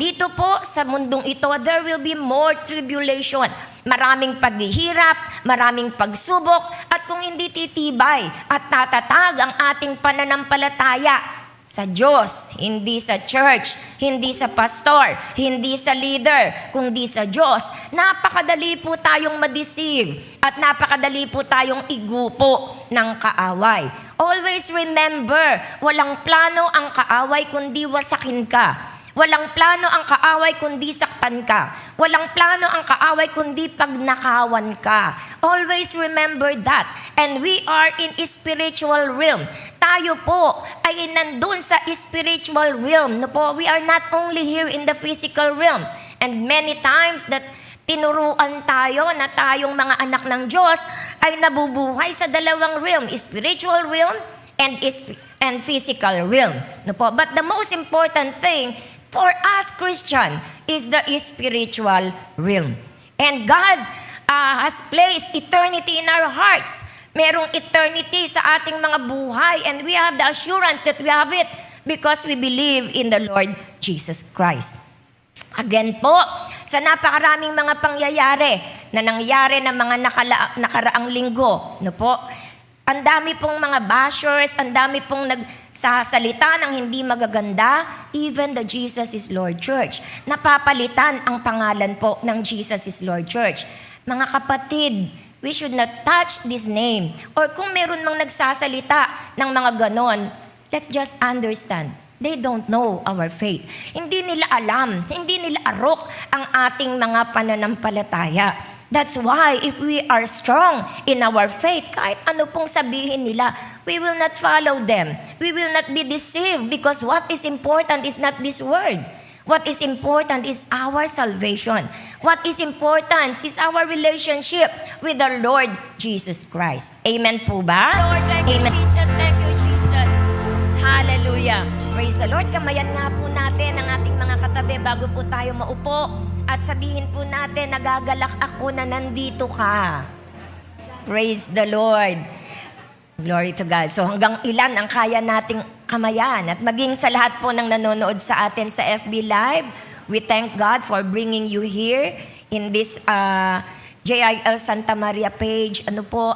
dito po sa mundong ito, there will be more tribulation. Maraming paghihirap, maraming pagsubok, at kung hindi titibay at tatatag ang ating pananampalataya sa Diyos, hindi sa church, hindi sa pastor, hindi sa leader, kundi sa Diyos, napakadali po tayong ma-deceive at napakadali po tayong igupo ng kaaway. Always remember, walang plano ang kaaway kundi wasakin ka. Walang plano ang kaaway kundi saktan ka. Walang plano ang kaaway kundi pagnakawan ka. Always remember that. And we are in spiritual realm. Tayo po ay nandun sa spiritual realm. No po? We are not only here in the physical realm. And many times that tinuruan tayo na tayong mga anak ng Diyos ay nabubuhay sa dalawang realm, spiritual realm and physical realm. No po? But the most important thing for us Christian is the spiritual realm. And God has placed eternity in our hearts. Merong eternity sa ating mga buhay, and we have the assurance that we have it because we believe in the Lord Jesus Christ. Again po, sa napakaraming mga pangyayari na nangyari ng mga nakaraang linggo, no po, ang dami pong mga bashers, ang dami pong nagsasalita ng hindi magaganda, even the Jesus is Lord Church. Napapalitan ang pangalan po ng Jesus is Lord Church. Mga kapatid, we should not touch this name. Or kung meron mang nagsasalita ng mga ganon, let's just understand. They don't know our faith. Hindi nila alam, hindi nila arok ang ating mga pananampalataya. That's why if we are strong in our faith, kahit ano pong sabihin nila, we will not follow them. We will not be deceived because what is important is not this word. What is important is our salvation. What is important is our relationship with the Lord Jesus Christ. Amen po ba? Lord, thank you, Jesus. Thank you, Jesus. Hallelujah. Praise the Lord. Kamayan nga po natin ang ating mga katabi bago po tayo maupo. At sabihin po natin, nagagalak ako na nandito ka. Praise the Lord. Glory to God. So hanggang ilan ang kaya nating kamayan? At maging sa lahat po ng nanonood sa atin sa FB Live, we thank God for bringing you here in this JIL Santa Maria page,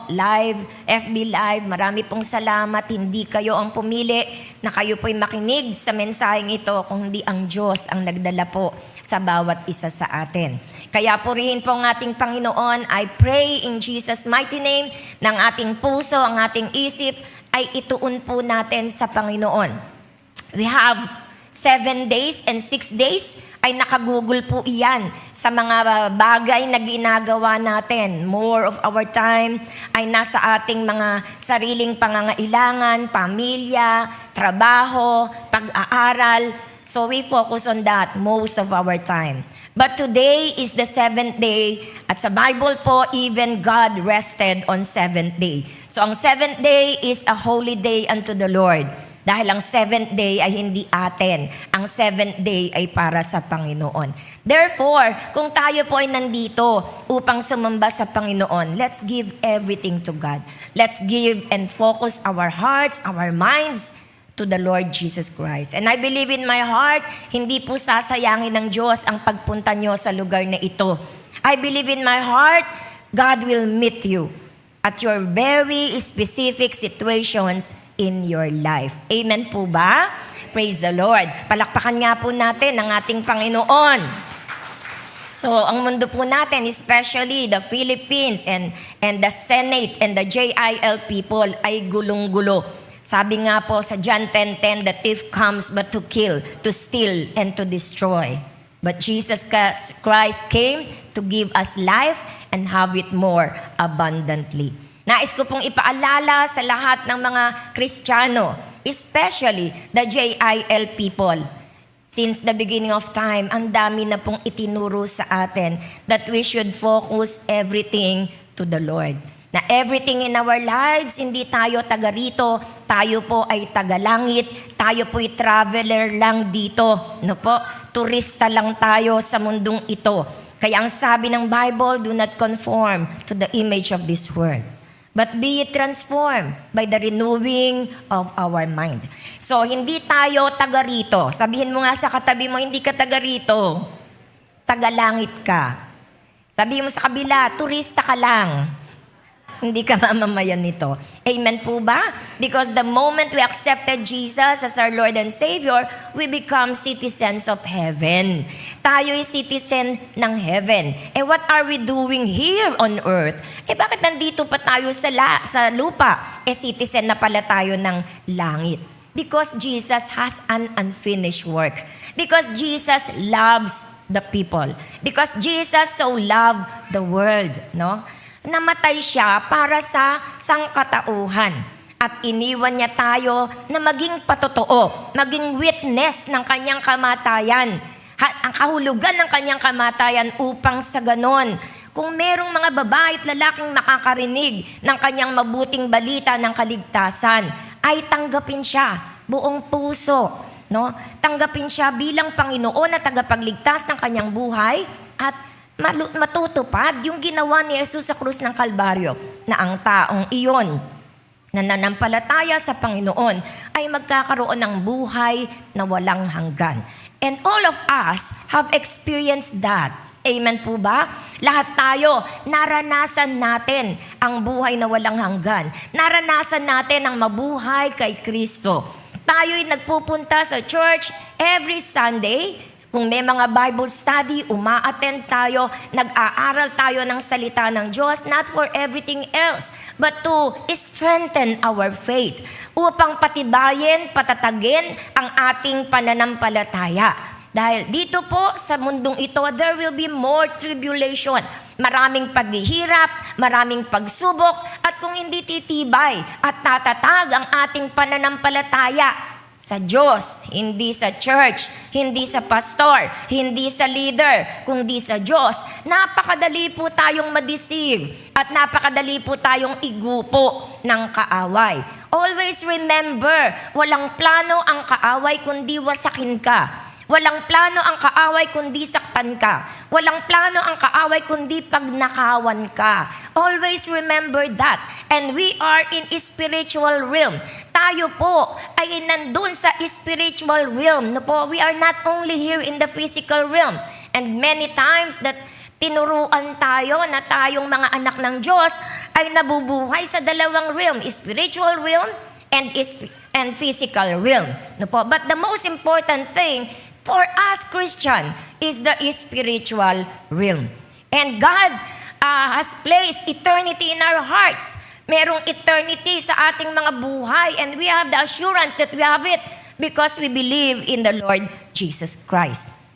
live, FB Live. Marami pong salamat. Hindi kayo ang pumili na kayo po'y makinig sa mensaheng ito, kung hindi ang Diyos ang nagdala po sa bawat isa sa atin. Kaya purihin po ang ating Panginoon. I pray in Jesus' mighty name ng ating puso, ang ating isip, ay ituon po natin sa Panginoon. We have 7 days and 6 days ay nakagugol po iyan sa mga bagay na ginagawa natin. More of our time ay nasa ating mga sariling pangangailangan, pamilya, trabaho, pag-aaral. So we focus on that most of our time. But today is the 7th day, at sa Bible po, even God rested on 7th day. So ang 7th day is a holy day unto the Lord. Dahil ang 7th day ay hindi atin. Ang 7th day ay para sa Panginoon. Therefore, kung tayo po ay nandito upang sumamba sa Panginoon, let's give everything to God. Let's give and focus our hearts, our minds to the Lord Jesus Christ. And I believe in my heart, hindi po sasayangin ng Diyos ang pagpunta nyo sa lugar na ito. I believe in my heart, God will meet you at your very specific situations in your life. Amen po ba? Praise the Lord. Palakpakan nga po natin ang ating Panginoon. So, ang mundo po natin, especially the Philippines and the Senate and the JIL people ay gulong-gulo. Sabi nga po sa John 10:10, the thief comes but to kill, to steal, and to destroy. But Jesus Christ came to give us life and have it more abundantly. Nais ko pong ipaalala sa lahat ng mga Kristiyano, especially the JIL people. Since the beginning of time, ang dami na pong itinuro sa atin that we should focus everything to the Lord. Na everything in our lives, hindi tayo taga rito, tayo po ay taga langit, tayo po ay traveler lang dito. No po? Turista lang tayo sa mundong ito. Kaya ang sabi ng Bible, do not conform to the image of this world, but be ye transformed by the renewing of our mind. So, hindi tayo taga rito. Sabihin mo nga sa katabi mo, hindi ka taga rito. Taga-langit ka. Sabihin mo sa kabila, turista ka lang. Hindi ka mamamayan nito. Amen po ba? Because the moment we accepted Jesus as our Lord and Savior, we become citizens of heaven. Tayo ay citizen ng heaven. What are we doing here on earth? Bakit nandito pa tayo sa lupa? Citizen na pala tayo ng langit. Because Jesus has an unfinished work. Because Jesus loves the people. Because Jesus so loved the world, no? Namatay siya para sa sangkatauhan. At iniwan niya tayo na maging patotoo, maging witness ng kanyang kamatayan. Ang kahulugan ng kanyang kamatayan upang sa ganon, kung merong mga babae at lalaking makakarinig ng kanyang mabuting balita ng kaligtasan, ay tanggapin siya buong puso. No? Tanggapin siya bilang Panginoon at tagapagligtas ng kanyang buhay at matutupad yung ginawa ni Jesus sa krus ng Kalbaryo, na ang taong iyon na nanampalataya sa Panginoon ay magkakaroon ng buhay na walang hanggan. And all of us have experienced that. Amen po ba? Lahat tayo, naranasan natin ang buhay na walang hanggan. Naranasan natin ang mabuhay kay Kristo. Tayo'y nagpupunta sa church every Sunday. Kung may mga Bible study, uma-attend tayo, nag-aaral tayo ng salita ng Diyos, not for everything else, but to strengthen our faith, upang patibayin, patatagin ang ating pananampalataya. Dahil dito po sa mundong ito, there will be more tribulation. Maraming paghihirap, maraming pagsubok, at kung hindi titibay at tatatag ang ating pananampalataya sa Diyos, hindi sa church, hindi sa pastor, hindi sa leader, kundi sa Diyos, napakadali po tayong ma-deceive at napakadali po tayong igupo ng kaaway. Always remember, walang plano ang kaaway kundi wasakin ka. Walang plano ang kaaway kundi saktan ka. Walang plano ang kaaway kundi pagnakawan ka. Always remember that. And we are in spiritual realm. Tayo po ay nandun sa spiritual realm. No po? We are not only here in the physical realm. And many times that tinuruan tayo na tayong mga anak ng Diyos ay nabubuhay sa dalawang realm, spiritual realm and physical realm. No po? But the most important thing for us Christian is the spiritual realm. And God has placed eternity in our hearts. Merong eternity sa ating mga buhay, and we have the assurance that we have it because we believe in the Lord Jesus Christ.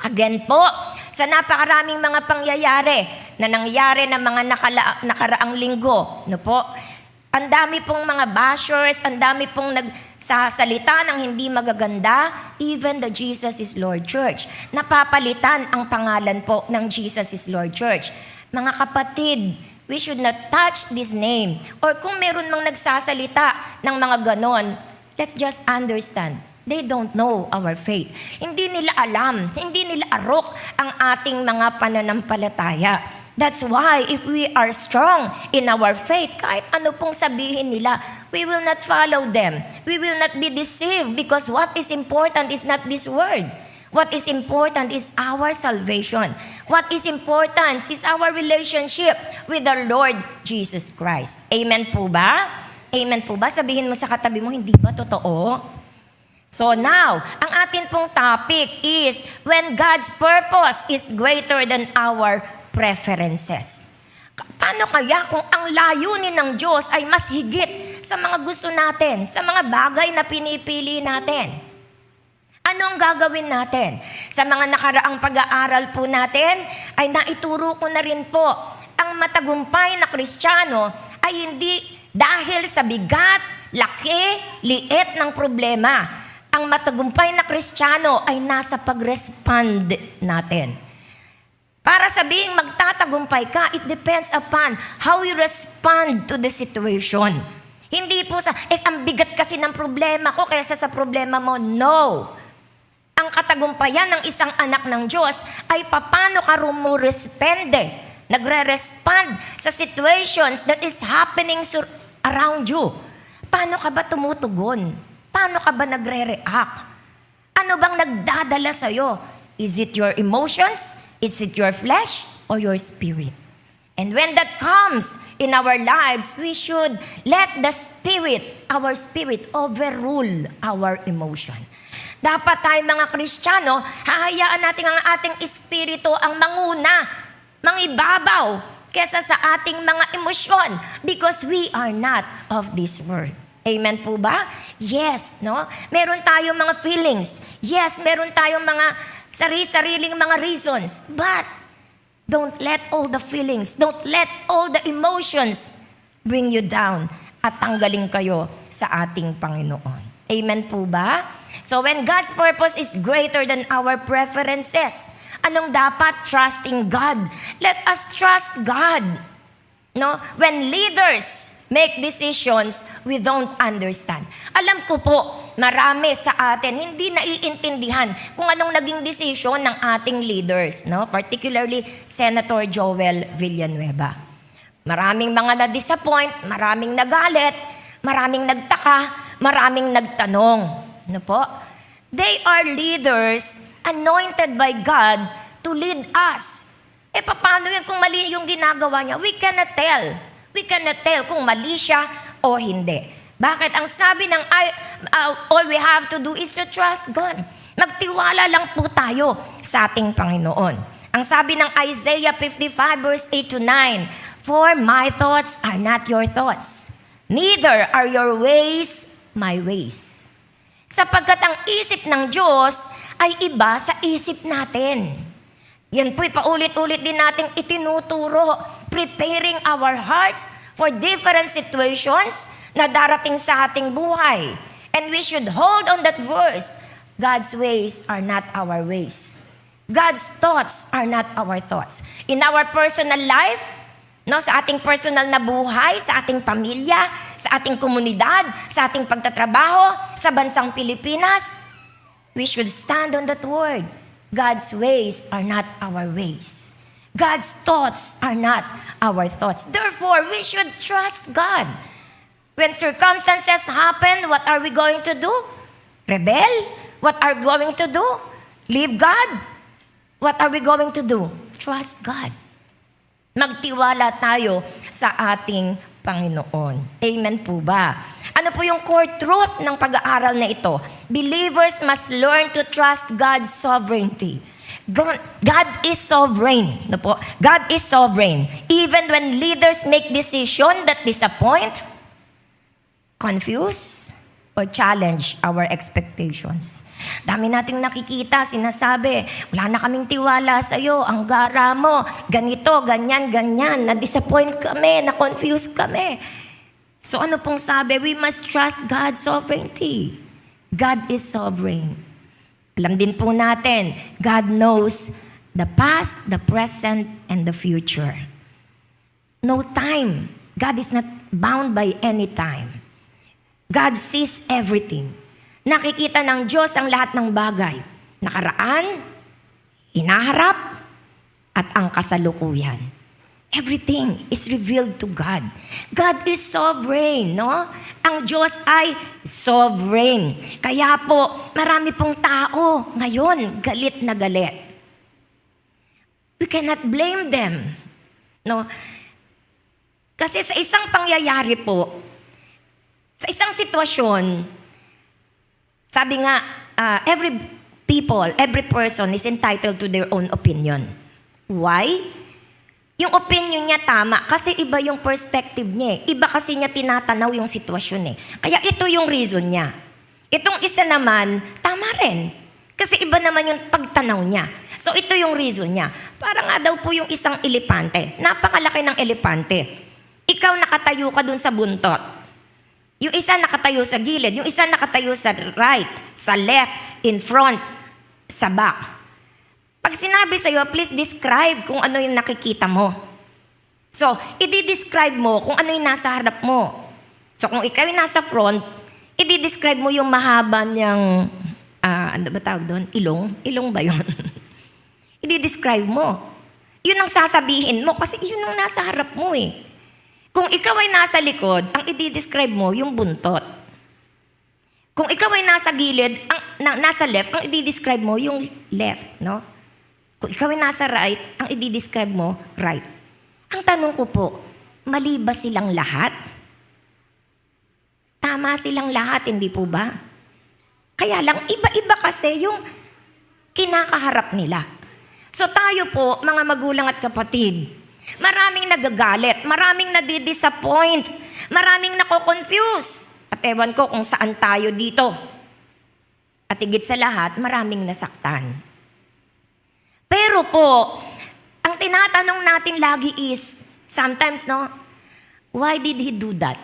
Again po, sa napakaraming mga pangyayari na nangyari ng mga nakaraang linggo, no po, ang dami pong mga bashers, ang dami pong nagsasalita ng hindi magaganda, even the Jesus is Lord Church. Napapalitan ang pangalan po ng Jesus is Lord Church. Mga kapatid, we should not touch this name. Or kung meron mang nagsasalita ng mga ganon, let's just understand. They don't know our faith. Hindi nila alam, hindi nila arok ang ating mga pananampalataya. That's why if we are strong in our faith, kahit ano pong sabihin nila, we will not follow them. We will not be deceived because what is important is not this word. What is important is our salvation. What is important is our relationship with our Lord Jesus Christ. Amen po ba? Amen po ba? Sabihin mo sa katabi mo, hindi ba totoo? So now, ang atin pong topic is when God's purpose is greater than our preferences. Paano kaya kung ang layunin ng Diyos ay mas higit sa mga gusto natin, sa mga bagay na pinipili natin? Ano ang gagawin natin? Sa mga nakaraang pag-aaral po natin, ay naituro ko na rin po, ang matagumpay na Kristiyano ay hindi dahil sa bigat, laki, liit ng problema. Ang matagumpay na Kristiyano ay nasa pag-respond natin. Para sabihing magtatagumpay ka, it depends upon how you respond to the situation. Hindi po ang bigat kasi ng problema ko kaysa sa problema mo. No. Ang katagumpayan ng isang anak ng Diyos ay paano ka rumurespende Nagre-respond sa situations that is happening around you. Paano ka ba tumutugon? Paano ka ba nagre-react? Ano bang nagdadala sa'yo? Is it your emotions? Is it your flesh? Or your spirit? And when that comes in our lives, we should let the Spirit, our spirit, overrule our emotion. Dapat tayo mga Kristiyano, hahayaan natin ang ating espiritu ang manguna, mangibabaw, kesa sa ating mga emosyon because we are not of this world. Amen po ba? Yes, no? Meron tayong mga feelings. Yes, meron tayong mga sariling mga reasons. But don't let all the feelings, don't let all the emotions bring you down at tanggalin kayo sa ating Panginoon. Amen po ba? So when God's purpose is greater than our preferences, anong dapat? Trusting God. Let us trust God. No? When leaders make decisions we don't understand. Alam ko po, marami sa atin hindi naiintindihan kung anong naging decision ng ating leaders, no? Particularly Senator Joel Villanueva. Maraming mga na-disappoint, maraming nagalit, maraming nagtaka, maraming nagtanong. Ano po? They are leaders anointed by God to lead us. Paano yun kung mali yung ginagawa niya? We cannot tell. We cannot tell kung mali siya o hindi. Bakit? Ang sabi ng all we have to do is to trust God. Magtiwala lang po tayo sa ating Panginoon. Ang sabi ng Isaiah 55 verse 8 to 9, "For my thoughts are not your thoughts, neither are your ways my ways." Sapagkat ang isip ng Diyos ay iba sa isip natin. Yan po'y paulit-ulit din nating itinuturo, preparing our hearts for different situations na darating sa ating buhay. And we should hold on that verse. God's ways are not our ways. God's thoughts are not our thoughts. In our personal life, no, sa ating personal na buhay, sa ating pamilya, sa ating komunidad, sa ating pagtatrabaho, sa bansang Pilipinas, we should stand on that word. God's ways are not our ways. God's thoughts are not our thoughts. Therefore, we should trust God. When circumstances happen, what are we going to do? Rebel? What are we going to do? Leave God? What are we going to do? Trust God. Magtiwala tayo sa ating Panginoon. Amen po ba? Ano po yung core truth ng pag-aaral na ito? Believers must learn to trust God's sovereignty. God is sovereign. No po? God is sovereign. Even when leaders make decisions that disappoint, confuse, or challenge our expectations. Dami nating nakikita, sinasabi, wala na kaming tiwala sa iyo, ang gara mo, ganito, ganyan, ganyan, na-disappoint kami, na-confuse kami. So ano pong sabi? We must trust God's sovereignty. God is sovereign. Alam din po natin, God knows the past, the present, and the future. No time. God is not bound by any time. God sees everything. Nakikita ng Diyos ang lahat ng bagay. Nakaraan, hinaharap, at ang kasalukuyan. Everything is revealed to God. God is sovereign, no? Ang Diyos ay sovereign. Kaya po, marami pong tao ngayon galit na galit. We cannot blame them, no? Kasi sa isang pangyayari po, sa isang sitwasyon, sabi nga, every person is entitled to their own opinion. Why? Yung opinion niya tama kasi iba yung perspective niya. Iba kasi niya tinatanaw yung sitwasyon eh. Kaya ito yung reason niya. Itong isa naman, tama rin. Kasi iba naman yung pagtanaw niya. So ito yung reason niya. Para nga daw po yung isang elepante. Napakalaki ng elepante. Ikaw nakatayo ka dun sa buntot. Yung isa nakatayo sa gilid. Yung isa nakatayo sa right, sa left, in front, sa back. Pag sinabi sa'yo, please describe kung ano yung nakikita mo. So, i-describe mo kung ano yung nasa harap mo. So, kung ikaw yung nasa front, i-describe mo yung mahaba niyang, ano ba tawag doon? Ilong? Ilong ba yun? I-describe mo. yun ang sasabihin mo kasi yun ang nasa harap mo eh. Kung ikaw ay nasa likod, ang i-describe mo yung buntot. Kung ikaw ay nasa gilid, nasa left, ang i-describe mo yung left, no? Kung ikaw ay nasa right, ang i-describe mo right. Ang tanong ko po, mali ba silang lahat? Tama silang lahat, hindi po ba? Kaya lang, iba-iba kasi yung kinakaharap nila. So tayo po, mga magulang at kapatid, maraming nagagalit, maraming nadidisappoint, maraming nako-confuse. At ewan ko kung saan tayo dito. At higit sa lahat, maraming nasaktan. Pero po, ang tinatanong natin lagi is, sometimes, no, why did he do that?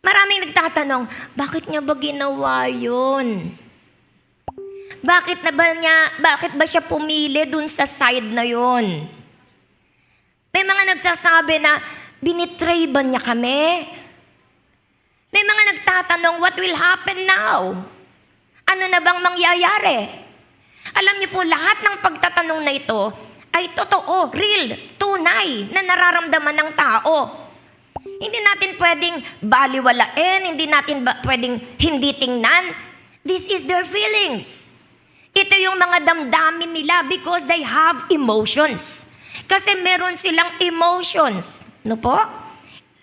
Maraming nagtatanong, bakit niya ba ginawa yun? Bakit ba siya pumili dun sa side na yun? May mga nagsasabi na, binitray ba niya kami? May mga nagtatanong, what will happen now? Ano na bang mangyayari? Alam niyo po, lahat ng pagtatanong na ito ay totoo, real, tunay na nararamdaman ng tao. Hindi natin pwedeng baliwalain, hindi natin pwedeng hindi tingnan. This is their feelings. Ito yung mga damdamin nila because they have emotions. Kasi meron silang emotions. No po?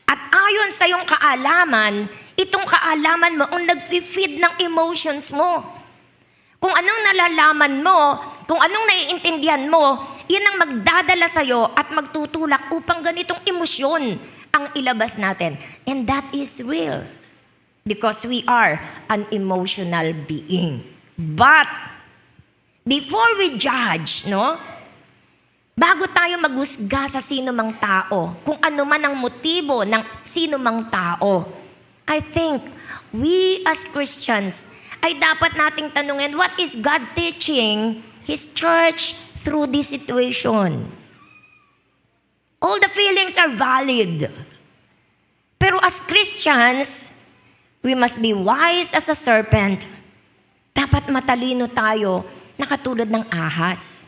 At ayon sa iyong kaalaman, itong kaalaman mo ang nag-feed ng emotions mo. Kung anong nalalaman mo, kung anong naiintindihan mo, yan ang magdadala sa'yo at magtutulak upang ganitong emosyon ang ilabas natin. And that is real. Because we are an emotional being. But, before we judge, no? Bago tayo maghusga sa sino mang tao, kung ano man ang motibo ng sino mang tao, I think we as Christians ay dapat nating tanungin, what is God teaching His church through this situation? All the feelings are valid. Pero as Christians, we must be wise as a serpent. Dapat matalino tayo na katulad ng ahas.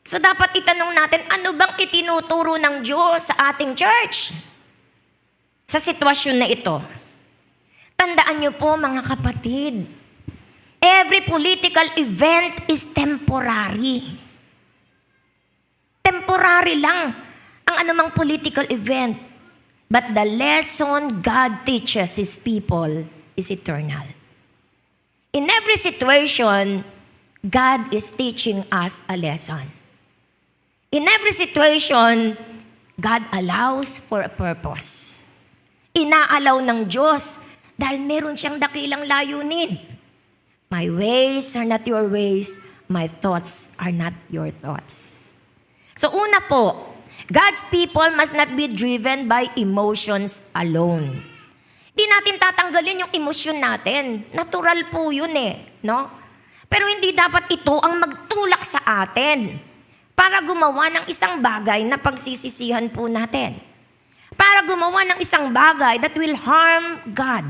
So dapat itanong natin, ano bang itinuturo ng Diyos sa ating church? Sa sitwasyon na ito. Tandaan niyo po mga kapatid, every political event is temporary. Temporary lang ang anumang political event. But the lesson God teaches His people is eternal. In every situation, God is teaching us a lesson. In every situation, God allows for a purpose. Inaalaw ng Diyos dahil meron siyang dakilang layunin. My ways are not your ways, my thoughts are not your thoughts. So una po, God's people must not be driven by emotions alone. Di natin tatanggalin yung emosyon natin. Natural po yun no? Pero hindi dapat ito ang magtulak sa atin para gumawa ng isang bagay na pagsisisihan po natin. Para gumawa ng isang bagay that will harm God.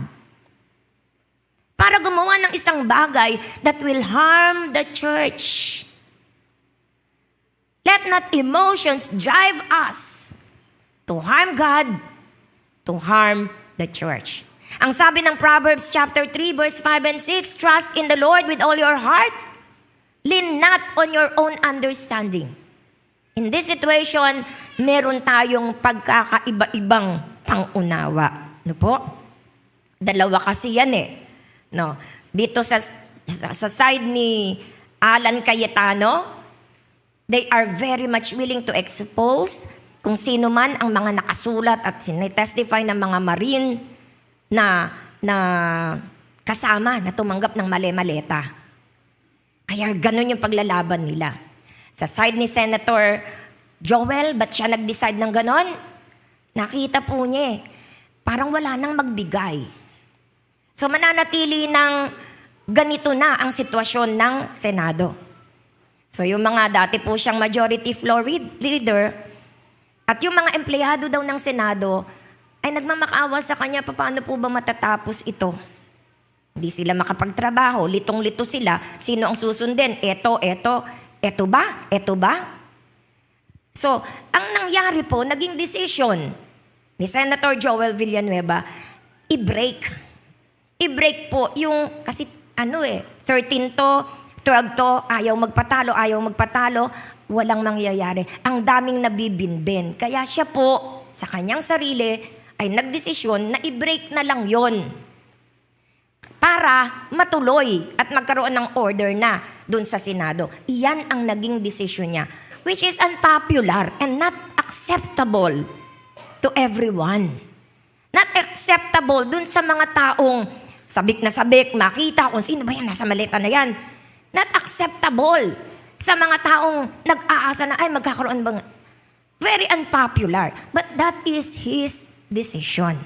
Para gumawa ng isang bagay that will harm the church. Let not emotions drive us to harm God, to harm the church. Ang sabi ng Proverbs chapter 3 verse 5 and 6, trust in the Lord with all your heart, lean not on your own understanding. In this situation, meron tayong pagkakaiba-ibang pangunawa. No po? Dalawa kasi yan No? Dito sa side ni Alan Cayetano, they are very much willing to expose kung sino man ang mga nakasulat at sinetestify ng mga marine na kasama na tumanggap ng mali-maleta. Kaya ganun yung paglalaban nila. Sa side ni Senator Joel, ba't siya nag-decide ng ganon? Nakita po niya parang wala nang magbigay. So mananatili ng ganito na ang sitwasyon ng Senado. So yung mga dati po siyang majority floor leader at yung mga empleyado daw ng Senado ay nagmamakaawa sa kanya, paano po ba matatapos ito? Hindi sila makapagtrabaho, litong-lito sila, sino ang susundin? Eto ba? So, ang nangyari po, naging decision ni Senator Joel Villanueva, i-break. I-break po yung, kasi 13 to, 12 to, ayaw magpatalo, walang mangyayari. Ang daming nabibinbin. Kaya siya po, sa kanyang sarili, ay nagdesisyon na i-break na lang yon para matuloy at magkaroon ng order na dun sa Senado. Iyan ang naging desisyon niya, which is unpopular and not acceptable to everyone. Not acceptable dun sa mga taong sabik na sabik, makita kung sino ba yan, nasa maleta na yan. Not acceptable sa mga taong nag-aasa na, ay magkakaroon bang... Very unpopular. But that is his decision.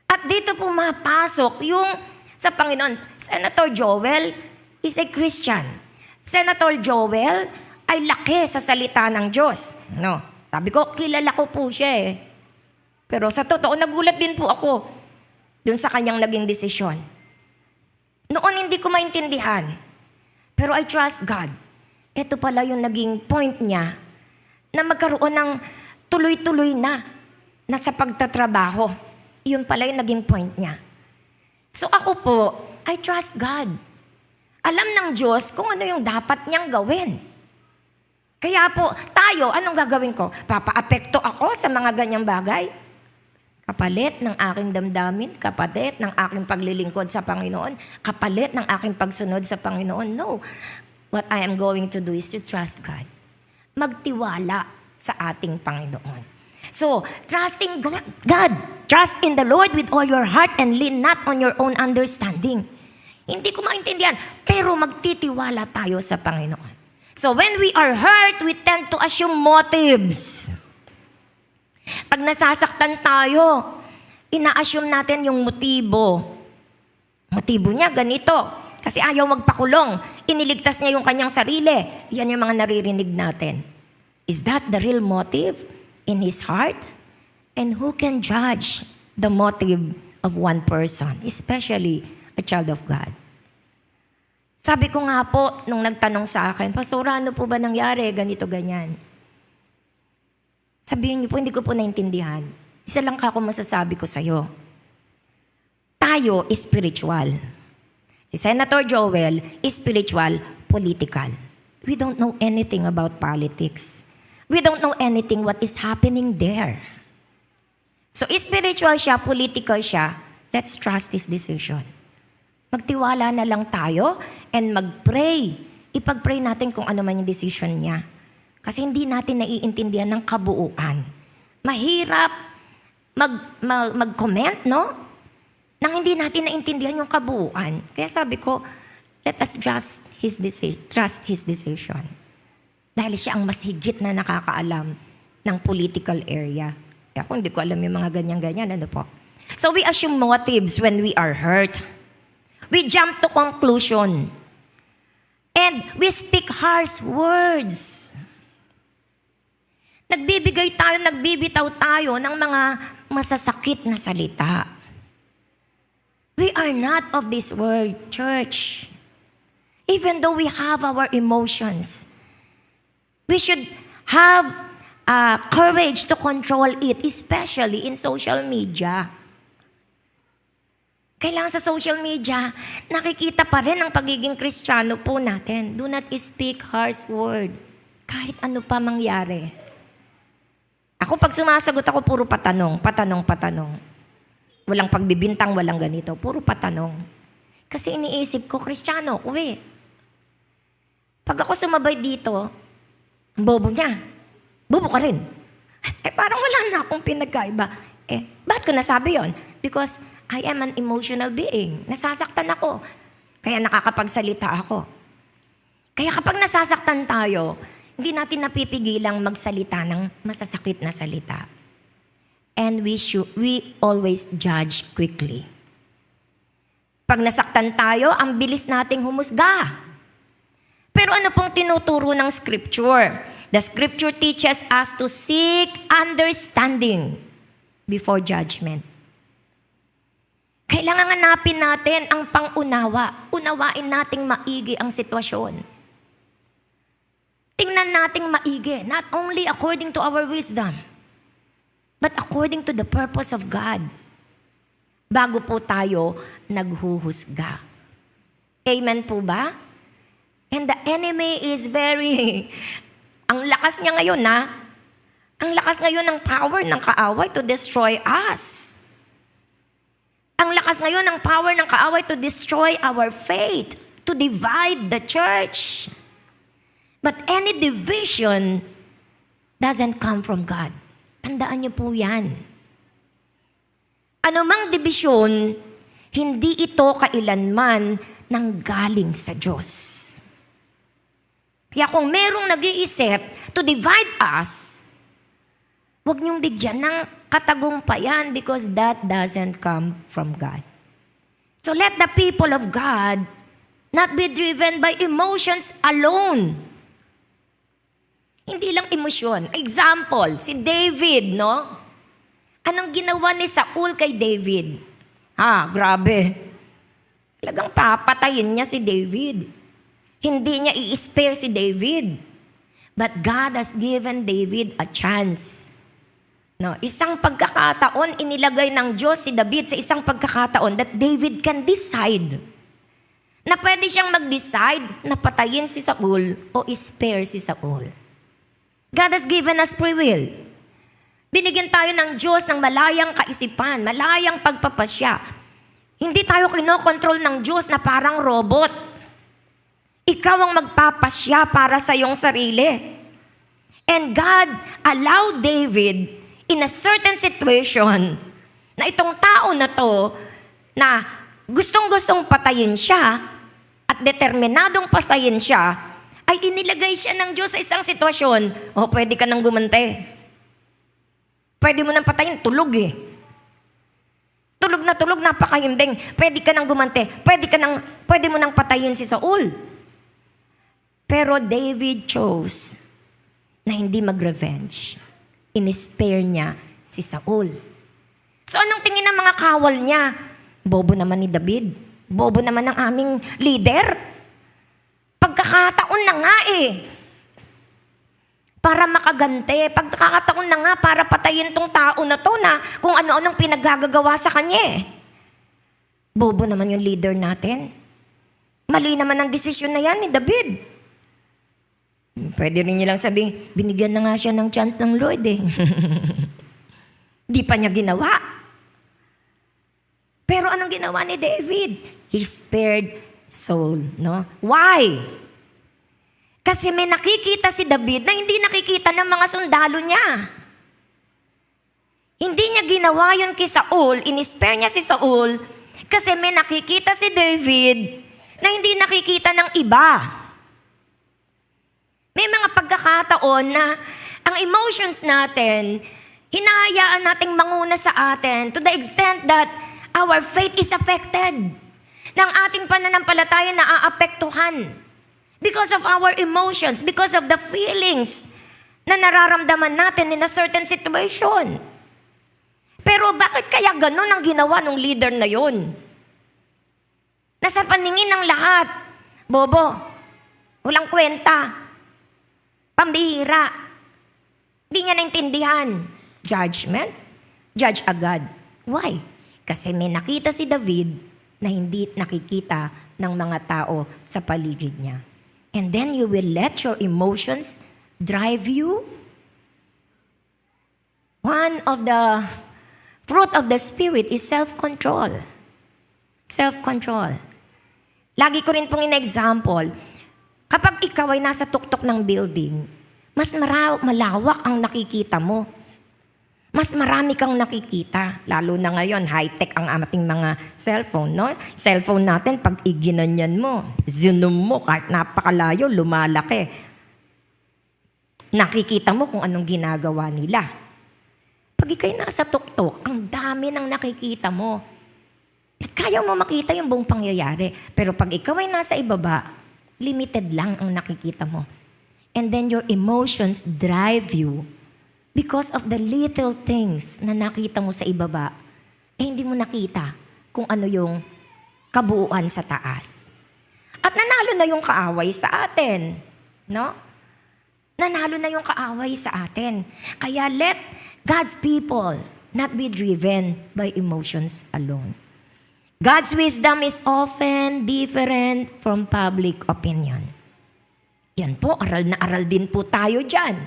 At dito pumapasok yung sa Panginoon. Senator Joel is a Christian. Senator Joel ay laki sa salita ng Diyos. No? Sabi ko, kilala ko po siya eh. Pero sa totoo, nagulat din po ako dun sa kanyang naging desisyon. Noon hindi ko maintindihan. Pero I trust God. Ito pala yung naging point niya na magkaroon ng tuloy-tuloy na sa pagtatrabaho. Yun pala yung naging point niya. So ako po, I trust God. Alam ng Diyos kung ano yung dapat niyang gawin. Kaya po, tayo, anong gagawin ko? Papaapekto ako sa mga ganyang bagay? Kapalit ng aking damdamin, kapalit ng aking paglilingkod sa Panginoon, kapalit ng aking pagsunod sa Panginoon. No. What I am going to do is to trust God. Magtiwala sa ating Panginoon. So, trusting God. Trust in the Lord with all your heart and lean not on your own understanding. Hindi ko maintindihan, pero magtitiwala tayo sa Panginoon. So, when we are hurt, we tend to assume motives. Pag nasasaktan tayo, ina-assume natin yung motibo. Motibo niya, ganito. Kasi ayaw magpakulong. Iniligtas niya yung kanyang sarili. Yan yung mga naririnig natin. Is that the real motive in his heart? And who can judge the motive of one person, especially a child of God? Sabi ko nga po, nung nagtanong sa akin, Pastor, ano po ba nangyari? Ganito, ganyan. Sabihin niyo po, hindi ko po naintindihan. Isa lang ako masasabi ko sa'yo. Tayo is spiritual. Si Senator Joel is spiritual, political. We don't know anything about politics. We don't know anything what is happening there. So spiritual siya, political siya, let's trust his decision. Magtiwala na lang tayo and mag-pray. Ipag-pray natin kung ano man yung decision niya. Kasi hindi natin naiintindihan ng kabuuan. Mahirap mag-comment, no? Nang hindi natin naintindihan yung kabuuan. Kaya sabi ko, let us trust his decision. Dahil siya ang mas higit na nakakaalam ng political area. Ako hindi ko alam yung mga ganyan-ganyan. Ano po? So we assume motives when we are hurt. We jump to conclusion. And we speak harsh words. Nagbibitaw tayo ng mga masasakit na salita. We are not of this world, church. Even though we have our emotions, we should have courage to control it, especially in social media. Kailangan sa social media, nakikita pa rin ang pagiging Kristiyano po natin. Do not speak harsh word. Kahit ano pa mangyari. Ako pag sumasagot ako, puro patanong. Walang pagbibintang, walang ganito. Puro patanong. Kasi iniisip ko, Kristiyano ako eh. Pag ako sumabay dito, ang bobo niya. Bobo ka rin. Parang wala na akong pinagkaiba. Bakit ko nasabi yon? Because I am an emotional being. Nasasaktan ako. Kaya nakakapagsalita ako. Kaya kapag nasasaktan tayo, hindi natin napipigilang magsalita ng masasakit na salita. And we always judge quickly. Pag nasaktan tayo, ang bilis nating humusga. Pero ano pong tinuturo ng Scripture? The Scripture teaches us to seek understanding before judgment. Kailangan hanapin natin ang pang-unawa. Unawain nating maigi ang sitwasyon. tingnan nating maigi, not only according to our wisdom, but according to the purpose of God. Bago po tayo naghuhusga. Amen po ba? And the enemy is ang lakas niya ngayon ang lakas ngayon ng power ng kaaway to destroy us. Ang lakas ngayon ng power ng kaaway to destroy our faith, to divide the church. But any division doesn't come from God. Tandaan niyo po yan. Anumang dibisyon, hindi ito kailanman nanggaling sa Diyos. Kaya kung merong nag-iisip to divide us, huwag niyong bigyan ng katagumpayan because that doesn't come from God. So let the people of God not be driven by emotions alone. Hindi lang emosyon. Example, si David, no? Anong ginawa ni Saul kay David? Grabe. Talagang papatayin niya si David. Hindi niya i-spare si David. But God has given David a chance. No, isang pagkakataon, inilagay ng Diyos si David sa isang pagkakataon that David can decide. Na pwede siyang mag-decide na patayin si Saul o spare si Saul. God has given us free will. Binigyan tayo ng Diyos ng malayang kaisipan, malayang pagpapasya. Hindi tayo kinokontrol ng Diyos na parang robot. Ikaw ang magpapasya para sa iyong sarili. And God allowed David in a certain situation na itong tao na to na gustong-gustong patayin siya at determinadong patayin siya, ay inilagay siya ng Diyos sa isang sitwasyon. Pwede ka nang gumante. Pwede mo nang patayin, tulog eh. Tulog, napakahimbing. Pwede ka nang gumante. Pwede mo nang patayin si Saul. Pero David chose na hindi mag-revenge. In-spare niya si Saul. So anong tingin ng mga kawal niya? Bobo naman ni David. Bobo naman ng aming leader. Pagkakataon na nga para makagante. Pagkakataon na nga para patayin tong tao na to na kung ano-anong pinaggagawa sa kanya Bobo naman yung leader natin. Mali naman ang desisyon na yan ni David. Pwede rin nilang sabihin, binigyan na nga siya ng chance ng Lord Di pa niya ginawa. Pero anong ginawa ni David? He spared Saul, no? Why? Kasi may nakikita si David na hindi nakikita ng mga sundalo niya. Hindi niya ginawa yun kay Saul, in-spare niya si Saul, kasi may nakikita si David na hindi nakikita ng iba. May mga pagkakataon na ang emotions natin, hinahayaan nating manguna sa atin to the extent that our faith is affected. Ng ating pananampalataya na aapektuhan. Because of our emotions, because of the feelings na nararamdaman natin in a certain situation. Pero bakit kaya ganun ang ginawa ng leader na yun? Nasa paningin ng lahat, bobo, walang kwenta, pambihira, hindi niya naintindihan. Judgment, judge agad. Why? Kasi may nakita si David na hindi nakikita ng mga tao sa paligid niya. And then you will let your emotions drive you. One of the fruit of the Spirit is self-control. Self-control. Lagi ko rin pong in-example, kapag ikaw ay nasa tuktok ng building, mas malawak ang nakikita mo. Mas marami kang nakikita. Lalo na ngayon, high-tech ang ating mga cellphone, no? Cellphone natin, pag iginanyan mo, zoom mo, kahit napakalayo, lumalaki. Nakikita mo kung anong ginagawa nila. Pag ikaw'y nasa tuktok, ang dami ng nakikita mo. At kaya mo makita yung buong pangyayari. Pero pag ikaw ay nasa ibaba, limited lang ang nakikita mo. And then your emotions drive you because of the little things na nakita mo sa ibaba, hindi mo nakita kung ano yung kabuuan sa taas. At nanalo na yung kaaway sa atin, no? Nanalo na yung kaaway sa atin. Kaya let God's people not be driven by emotions alone. God's wisdom is often different from public opinion. Yan po, aral na aral din po tayo dyan.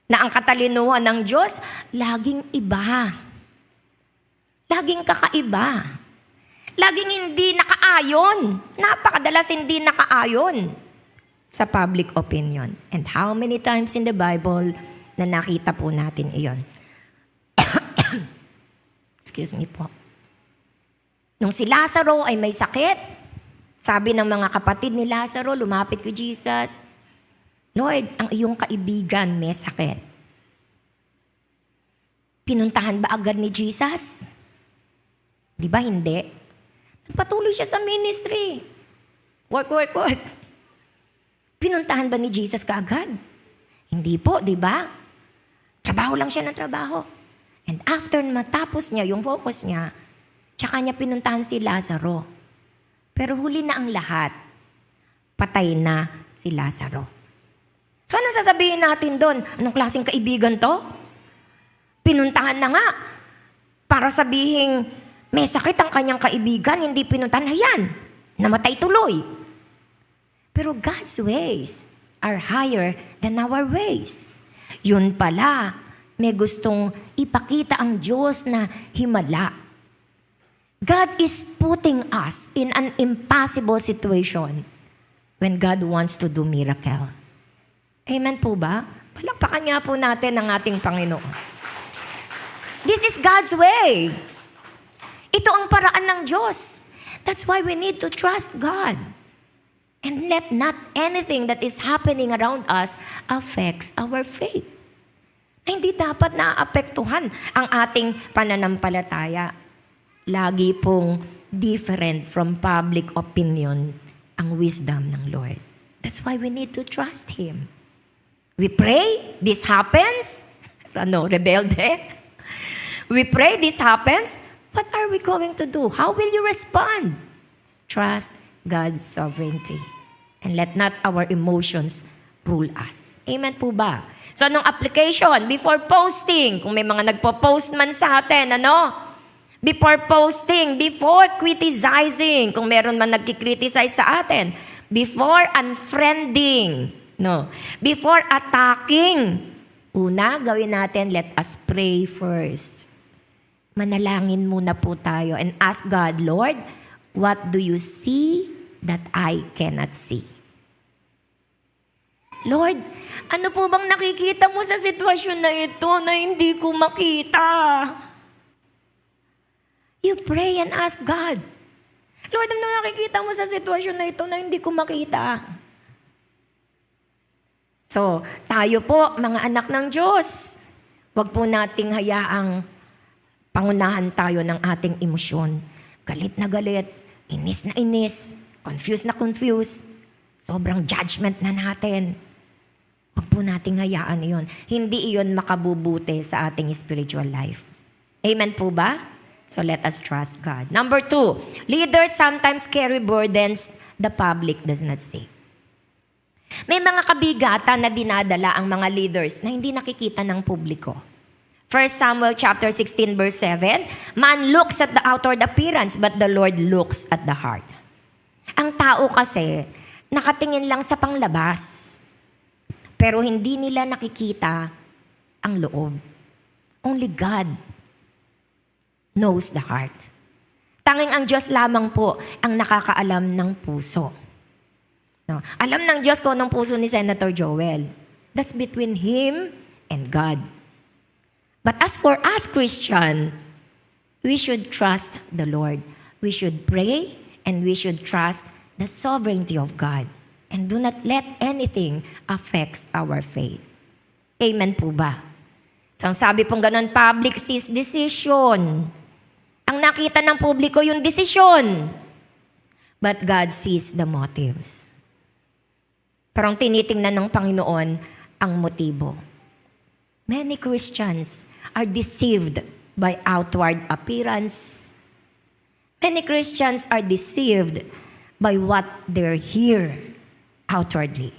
Na ang katalinuhan ng Diyos, laging iba. Laging kakaiba. Laging hindi nakaayon. Napakadalas hindi nakaayon sa public opinion. And how many times in the Bible na nakita po natin iyon? Excuse me po. Nung si Lazaro ay may sakit, sabi ng mga kapatid ni Lazaro, lumapit kay Jesus, Lord, ang iyong kaibigan may sakit. Pinuntahan ba agad ni Jesus? Di ba hindi? Nagpatuloy siya sa ministry. Work. Pinuntahan ba ni Jesus kaagad? Hindi po, di ba? Trabaho lang siya ng trabaho. And after matapos niya, yung focus niya, tsaka niya pinuntahan si Lazaro. Pero huli na ang lahat. Patay na si Lazaro. So anong sasabihin natin doon? Anong klaseng kaibigan to? Pinuntahan na nga. Para sabihin, may sakit ang kanyang kaibigan, hindi pinuntahan. Ayan, namatay tuloy. Pero God's ways are higher than our ways. Yun pala, may gustong ipakita ang Diyos na himala. God is putting us in an impossible situation when God wants to do miracle. Amen po ba? Palakpakan nga po natin ang ating Panginoon. This is God's way. Ito ang paraan ng Diyos. That's why we need to trust God. And let not anything that is happening around us affects our faith. Hindi dapat naapektuhan ang ating pananampalataya. Lagi pong different from public opinion ang wisdom ng Lord. That's why we need to trust Him. We pray, this happens. Rebelde. We pray, this happens. What are we going to do? How will you respond? Trust God's sovereignty. And let not our emotions rule us. Amen po ba? So, anong application? Before posting, kung may mga nagpo-post man sa atin, Before posting, before criticizing, kung meron man nagkikriticize sa atin, before unfriending, before attacking, una, gawin natin, let us pray first. Manalangin muna po tayo and ask God, Lord, what do you see that I cannot see? Lord, ano po bang nakikita mo sa sitwasyon na ito na hindi ko makita? You pray and ask God, Lord, ano nakikita mo sa sitwasyon na ito na hindi ko makita? So, tayo po, mga anak ng Diyos, wag po nating hayaang pangunahan tayo ng ating emosyon. Galit na galit, inis na inis, confused na confused, sobrang judgment na natin. Wag po nating hayaan iyon. Hindi iyon makabubuti sa ating spiritual life. Amen po ba? So let us trust God. Number 2, leaders sometimes carry burdens the public does not see. May mga kabigatan na dinadala ang mga leaders na hindi nakikita ng publiko. 1 Samuel chapter 16 verse 7, man looks at the outward appearance, but the Lord looks at the heart. Ang tao kasi, nakatingin lang sa panglabas, pero hindi nila nakikita ang loob. Only God knows the heart. Tanging ang Diyos lamang po ang nakakaalam ng puso. Alam ng Diyos kung anong puso ni Senator Joel. That's between Him and God. But as for us Christian, we should trust the Lord. We should pray and we should trust the sovereignty of God. And do not let anything affect our faith. Amen po ba? So ang sabi pong ganun, public sees decision. Ang nakita ng publiko yung desisyon. But God sees the motives. Pero ang tinitingnan ng Panginoon ang motibo. Many Christians are deceived by outward appearance. Many Christians are deceived by what they hear outwardly.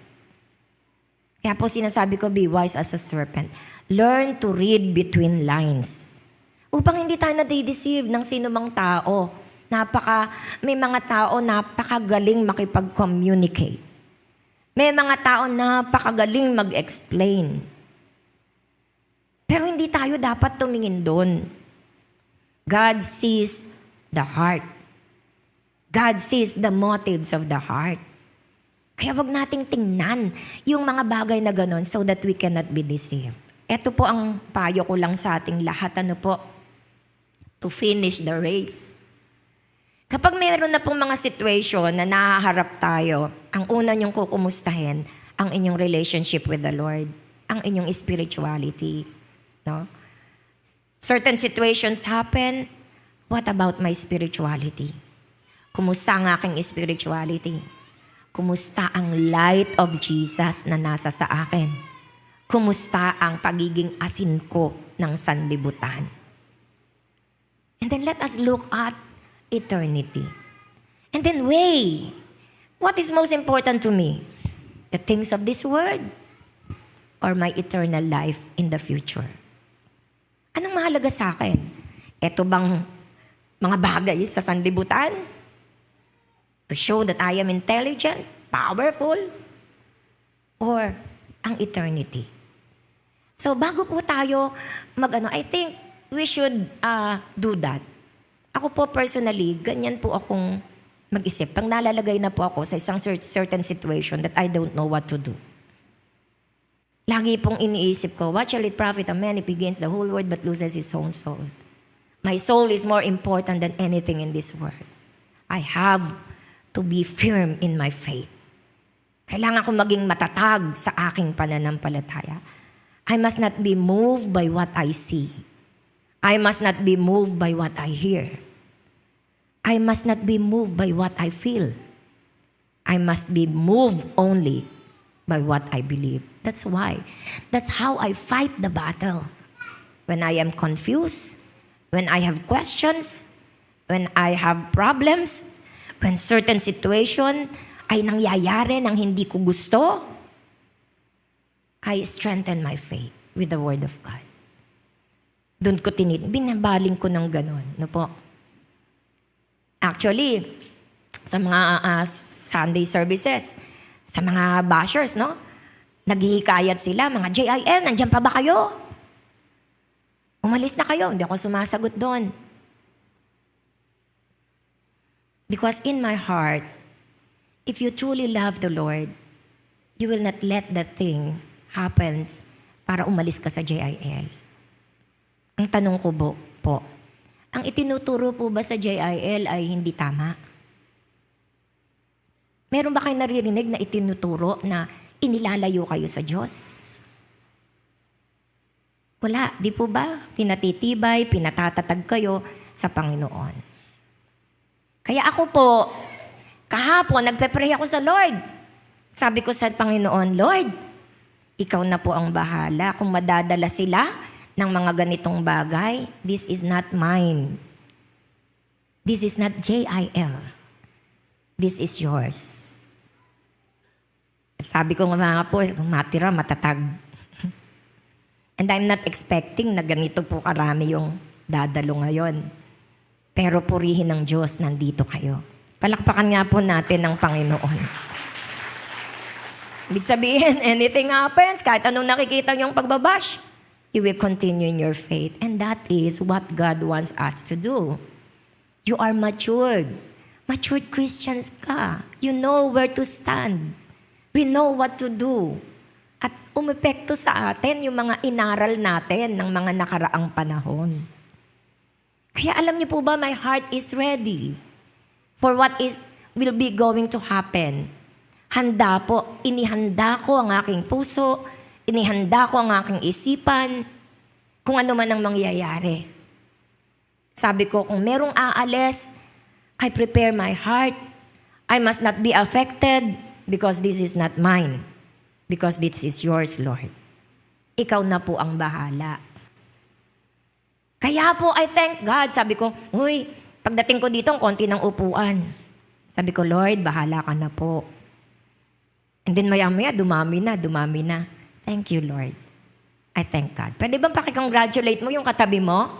Kaya po sinasabi ko, be wise as a serpent. Learn to read between lines. Upang hindi tayo nadideceive ng sinumang tao. May mga tao napakagaling makipag-communicate. May mga tao napakagaling mag-explain. Pero hindi tayo dapat tumingin doon. God sees the heart. God sees the motives of the heart. Kaya wag nating tingnan yung mga bagay na ganon so that we cannot be deceived. Ito po ang payo ko lang sa ating lahat. To finish the race. Kapag mayroon na pong mga situation na nahaharap tayo, ang una niyong kukumustahin, ang inyong relationship with the Lord, ang inyong spirituality. No? Certain situations happen, what about my spirituality? Kumusta ang aking spirituality? Kumusta ang light of Jesus na nasa sa akin? Kumusta ang pagiging asin ko ng sanlibutan? And then let us look at eternity. And then weigh, what is most important to me? The things of this world or my eternal life in the future? Anong mahalaga sa akin? Ito bang mga bagay sa sanlibutan? To show that I am intelligent, powerful, or ang eternity. So bago po tayo I think we should do that. Ako po personally, ganyan po akong mag-isip. Pag nalalagay na po ako sa isang certain situation that I don't know what to do. Lagi pong iniisip ko, what shall it profit a man if he gains the whole world but loses his own soul? My soul is more important than anything in this world. I have to be firm in my faith. Kailangan ko maging matatag sa aking pananampalataya. I must not be moved by what I see. I must not be moved by what I hear. I must not be moved by what I feel. I must be moved only by what I believe. That's why. That's how I fight the battle. When I am confused, when I have questions, when I have problems, when certain situation ay nangyayari ng hindi ko gusto, I strengthen my faith with the Word of God. Doon ko binabaling ko ng ganon. No po? Actually, sa mga Sunday services, sa mga bashers, no? Naghihikayat sila, mga JIL, nandiyan pa ba kayo? Umalis na kayo, hindi ako sumasagot doon. Because in my heart, if you truly love the Lord, you will not let that thing happens para umalis ka sa JIL. Ang tanong ko po, ang itinuturo po ba sa JIL ay hindi tama? Meron ba kayo naririnig na itinuturo na inilalayo kayo sa Diyos? Wala, di po ba? Pinatitibay, pinatatatag kayo sa Panginoon. Kaya ako po, kahapon, nagpe-pray ako sa Lord. Sabi ko sa Panginoon, Lord, ikaw na po ang bahala. Kung madadala sila ng mga ganitong bagay, this is not mine. This is not JIL. This is yours. Sabi ko nga mga po, kung matira, matatag. And I'm not expecting na ganito po karami yung dadalo ngayon. Pero purihin ng Diyos, nandito kayo. Palakpakan nga po natin ng Panginoon. Ibig sabihin, anything happens, kahit anong nakikita niyong pagbabash, you will continue in your faith. And that is what God wants us to do. You are matured. Matured Christians ka. You know where to stand. We know what to do. At umepekto sa atin yung mga inaral natin ng mga nakaraang panahon. Kaya alam niyo po ba, my heart is ready for what will be going to happen. Handa po, inihanda ko ang aking puso, inihanda ko ang aking isipan, kung ano man ang mangyayari. Sabi ko, kung merong aalis, I prepare my heart. I must not be affected because this is not mine. Because this is yours, Lord. Ikaw na po ang bahala. Kaya po, I thank God. Sabi ko, uy, pagdating ko dito, ang konti ng upuan. Sabi ko, Lord, bahala ka na po. And then maya-maya, dumami na. Thank you, Lord. I thank God. Pwede bang pakicongratulate mo yung katabi mo?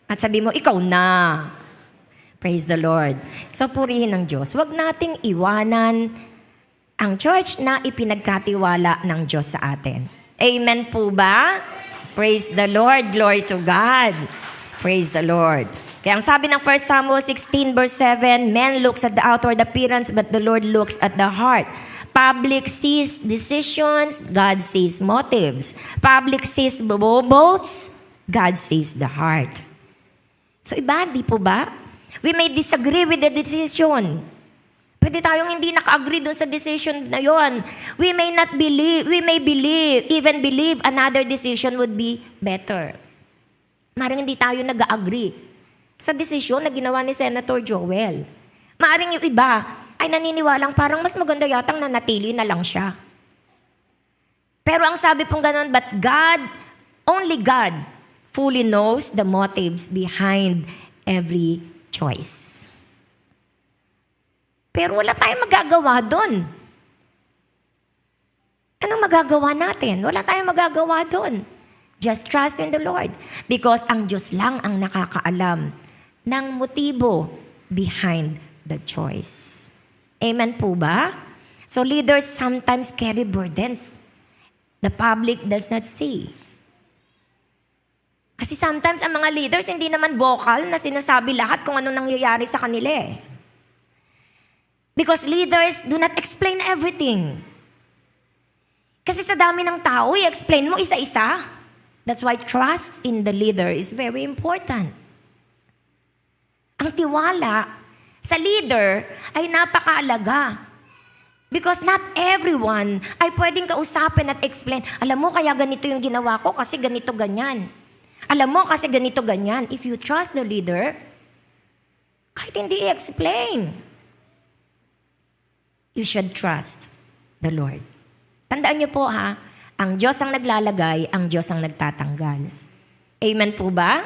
At sabi mo, ikaw na. Praise the Lord. So, purihin ng Diyos. Huwag nating iwanan ang church na ipinagkatiwala ng Diyos sa atin. Amen po ba? Praise the Lord. Glory to God. Praise the Lord. Kaya ang sabi ng 1 Samuel 16 verse 7, man looks at the outward appearance, but the Lord looks at the heart. Public sees decisions, God sees motives. Public sees votes, God sees the heart. So iba, di po ba? We may disagree with the decision. Pwede tayong hindi naka-agree dun sa decision na yon. We may even believe another decision would be better. Maring hindi tayo nag-agree sa desisyon na ginawa ni Senator Joel. Maaring yung iba ay naniniwalang parang mas maganda yatang nanatili na lang siya. Pero ang sabi pong ganun, but God, only God, fully knows the motives behind every choice. Pero wala tayong magagawa doon. Anong magagawa natin? Wala tayong magagawa doon. Just trust in the Lord. Because ang Diyos lang ang nakakaalam ng motibo behind the choice. Amen po ba? So leaders sometimes carry burdens the public does not see. Kasi sometimes ang mga leaders hindi naman vocal na sinasabi lahat kung ano nangyayari sa kanila eh. Because leaders do not explain everything. Kasi sa dami ng tao, i-explain mo isa-isa. That's why trust in the leader is very important. Ang tiwala sa leader ay napakaalaga. Because not everyone ay pwedeng kausapin at explain. Alam mo, kaya ganito yung ginawa ko kasi ganito ganyan. Alam mo, kasi ganito ganyan. If you trust the leader, kahit hindi i-explain, you should trust the Lord. Tandaan niyo po ha, ang Diyos ang naglalagay, ang Diyos ang nagtatanggal. Amen po ba?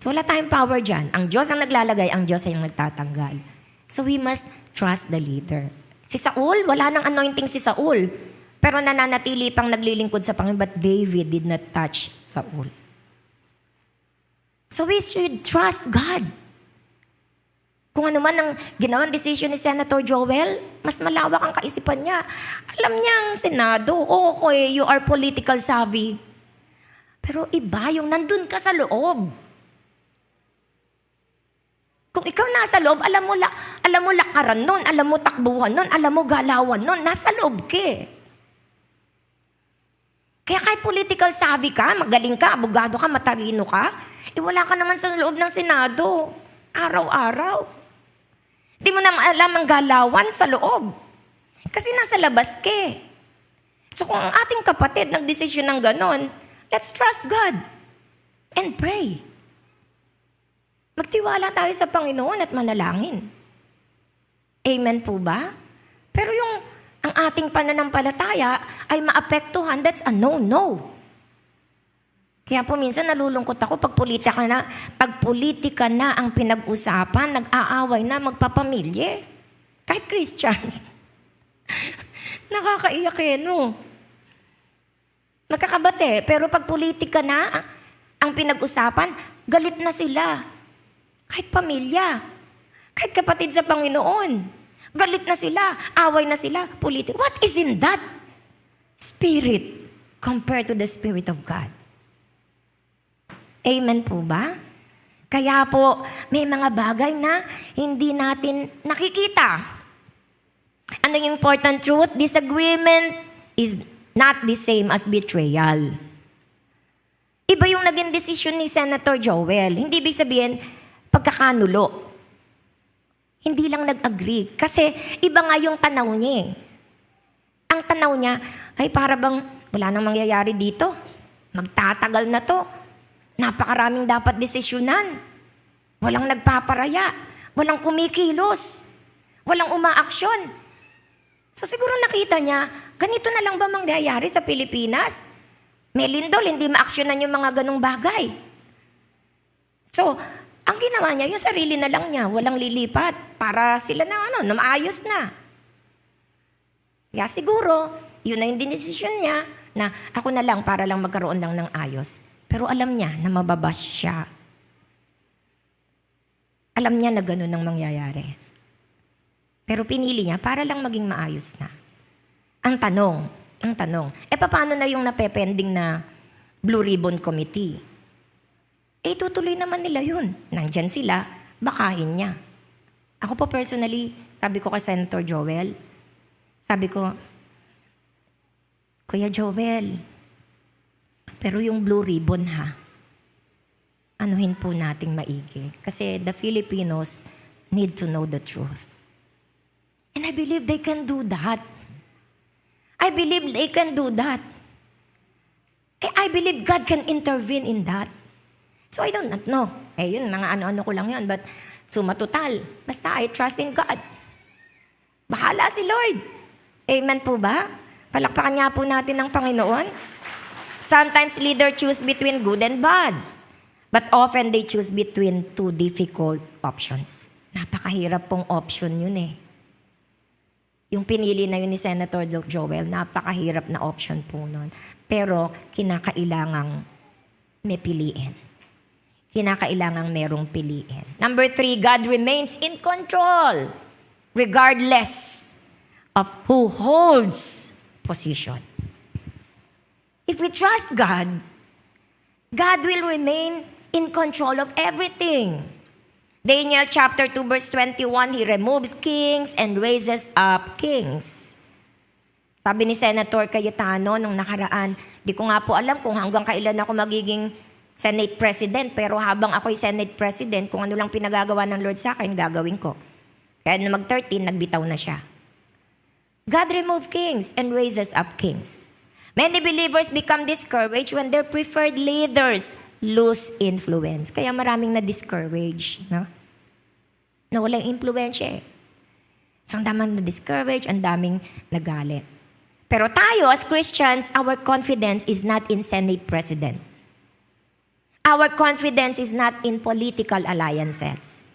So wala tayong power dyan. Ang Diyos ang naglalagay, ang Diyos ang nagtatanggal. So we must trust the leader. Si Saul, wala nang anointing si Saul. Pero nananatili pang naglilingkod sa Panginoon. But David did not touch Saul. So we should trust God. Kung ano man ang ginawang decision ni Senator Joel, mas malawak ang kaisipan niya. Alam niya ang Senado, okay, you are political savvy. Pero iba yung nandun ka sa loob. Kung ikaw nasa loob, alam mo lakaran nun, alam mo takbuhan nun, alam mo galawan nun, nasa loob ka eh. Kaya kahit political savvy ka, magaling ka, abogado ka, matalino ka, wala ka naman sa loob ng Senado. Araw-araw. Di mo na alam ang galawan sa loob. Kasi nasa labas ka eh. So kung ang ating kapatid nagdesisyon ng ganon, let's trust God and pray. Magtiwala tayo sa Panginoon at manalangin. Amen po ba? Pero yung ang ating pananampalataya ay maapektuhan, that's a no-no. Kaya po minsan nalulungkot ako pag politika na ang pinag-usapan, nag-aaway na, magpapamilye. Kahit Christians. Nakakaiyak eh, no? Magkakabate, pero pag politika na ang pinag-usapan, galit na sila. Kahit pamilya. Kahit kapatid sa Panginoon. Galit na sila, away na sila, politika. What is in that spirit compared to the Spirit of God? Amen po ba? Kaya po, may mga bagay na hindi natin nakikita. Ano yung important truth? Disagreement is not the same as betrayal. Iba yung naging desisyon ni Senator Joel. Hindi ibig sabihin, pagkakanulo. Hindi lang nag-agree. Kasi iba nga yung tanaw niya eh. Ang tanaw niya, ay para bang wala nang mangyayari dito. Magtatagal na to. Napakaraming dapat desisyonan. Walang nagpaparaya. Walang kumikilos. Walang umaaksyon. So siguro nakita niya, ganito na lang ba mangyayari sa Pilipinas? May lindol, hindi maaksyonan yung mga ganong bagay. So, ang ginawa niya, yung sarili na lang niya, walang lilipat para sila na maayos na. Kaya siguro, Yun na yung dinesisyon niya na ako na lang para lang magkaroon lang ng ayos. Pero alam niya na mababash siya. Alam niya na ganun ang mangyayari. Pero pinili niya para lang maging maayos na. Ang tanong, paano na yung napepending na Blue Ribbon Committee? Tutuloy naman nila yun. Nandyan sila, bakahin niya. Ako po personally, sabi ko kay Senator Joel, sabi ko, Kuya Joel, pero yung Blue Ribbon anuhin po nating maigi. Kasi the Filipinos need to know the truth. And I believe they can do that. I believe they can do that. I believe God can intervene in that. So I don't know. Yun, mga ano-ano ko lang yun. But suma total, basta I trust in God. Bahala si Lord. Amen po ba? Palakpakan nga po natin ang Panginoon. Sometimes leader choose between good and bad. But often they choose between two difficult options. Napakahirap pong option yun Yung pinili na yun ni Senator Joel, napakahirap na option po nun. Pero kinakailangang may piliin. Kinakailangang merong piliin. Number 3, God remains in control regardless of who holds position. If we trust God, God will remain in control of everything. Daniel chapter 2 verse 21, He removes kings and raises up kings. Sabi ni Senator Cayetano nung nakaraan, di ko nga po alam kung hanggang kailan ako magiging Senate President, pero habang ako'y Senate President, kung ano lang pinagagawa ng Lord sa akin, gagawin ko. Kaya nung mag-13, nagbitaw na siya. God removes kings and raises up kings. Many believers become discouraged when their preferred leaders lose influence. Kaya maraming na-discourage. Nawala yung influensya So, ang daming na-discourage, ang daming nagalit. Pero tayo, as Christians, our confidence is not in Senate President. Our confidence is not in political alliances.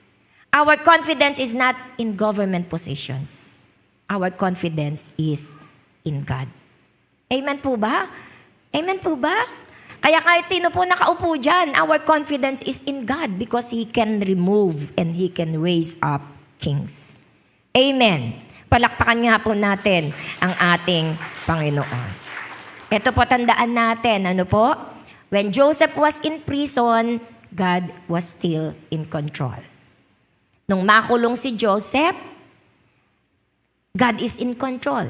Our confidence is not in government positions. Our confidence is in God. Amen po ba? Amen po ba? Kaya kahit sino po nakaupo dyan, our confidence is in God because He can remove and He can raise up kings. Amen. Palakpakan nga po natin ang ating Panginoon. Ito po, tandaan natin, When Joseph was in prison, God was still in control. Nung makulong si Joseph, God is in control.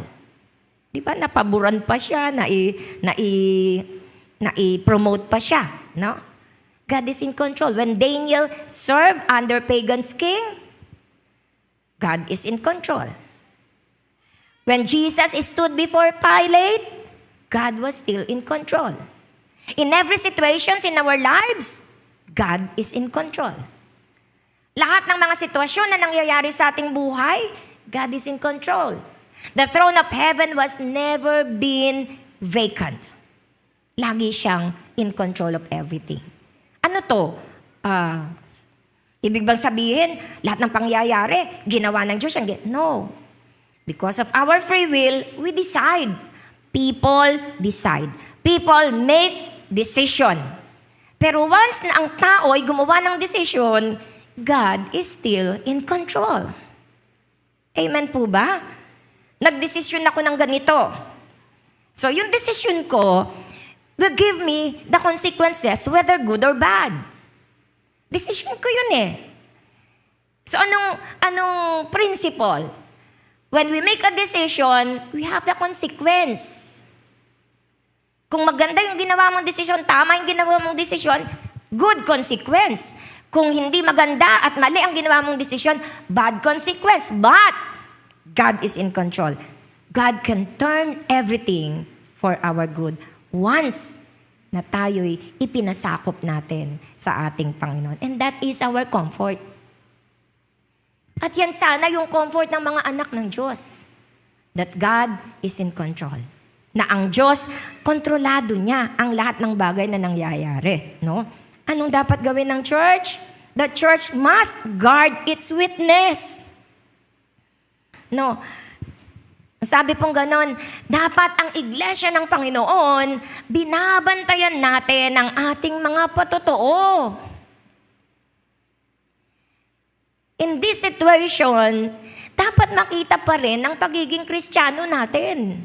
Di ba, napaboran pa siya, nai-promote pa siya, no? God is in control. When Daniel served under pagan's king, God is in control. When Jesus stood before Pilate, God was still in control. In every situation in our lives, God is in control. Lahat ng mga sitwasyon na nangyayari sa ating buhay, God is in control. The throne of heaven was never been vacant. Lagi siyang in control of everything. Ano to? Ibig bang sabihin, lahat ng pangyayari, ginawa ng Diyos? No. Because of our free will, we decide. People decide. People make decision. Pero once na ang tao ay gumawa ng decision, God is still in control. Amen po ba? Nagdesisyon ako ng ganito. So yung decision ko will give me the consequences, whether good or bad. Decision ko yun So anong principle? When we make a decision, we have the consequence. Kung maganda yung ginawa mong desisyon, tama yung ginawa mong desisyon, good consequence. Kung hindi maganda at mali ang ginawa mong desisyon, bad consequence. But God is in control. God can turn everything for our good once na tayo'y ipinasakop natin sa ating Panginoon. And that is our comfort. At yan sana yung comfort ng mga anak ng Diyos. That God is in control. Na ang Diyos, kontrolado niya ang lahat ng bagay na nangyayari. No? Anong dapat gawin ng church? The church must guard its witness. No. Sabi pong ganon, dapat ang iglesia ng Panginoon, binabantayan natin ang ating mga patotoo. In this situation, dapat makita pa rin ang pagiging Kristiyano natin.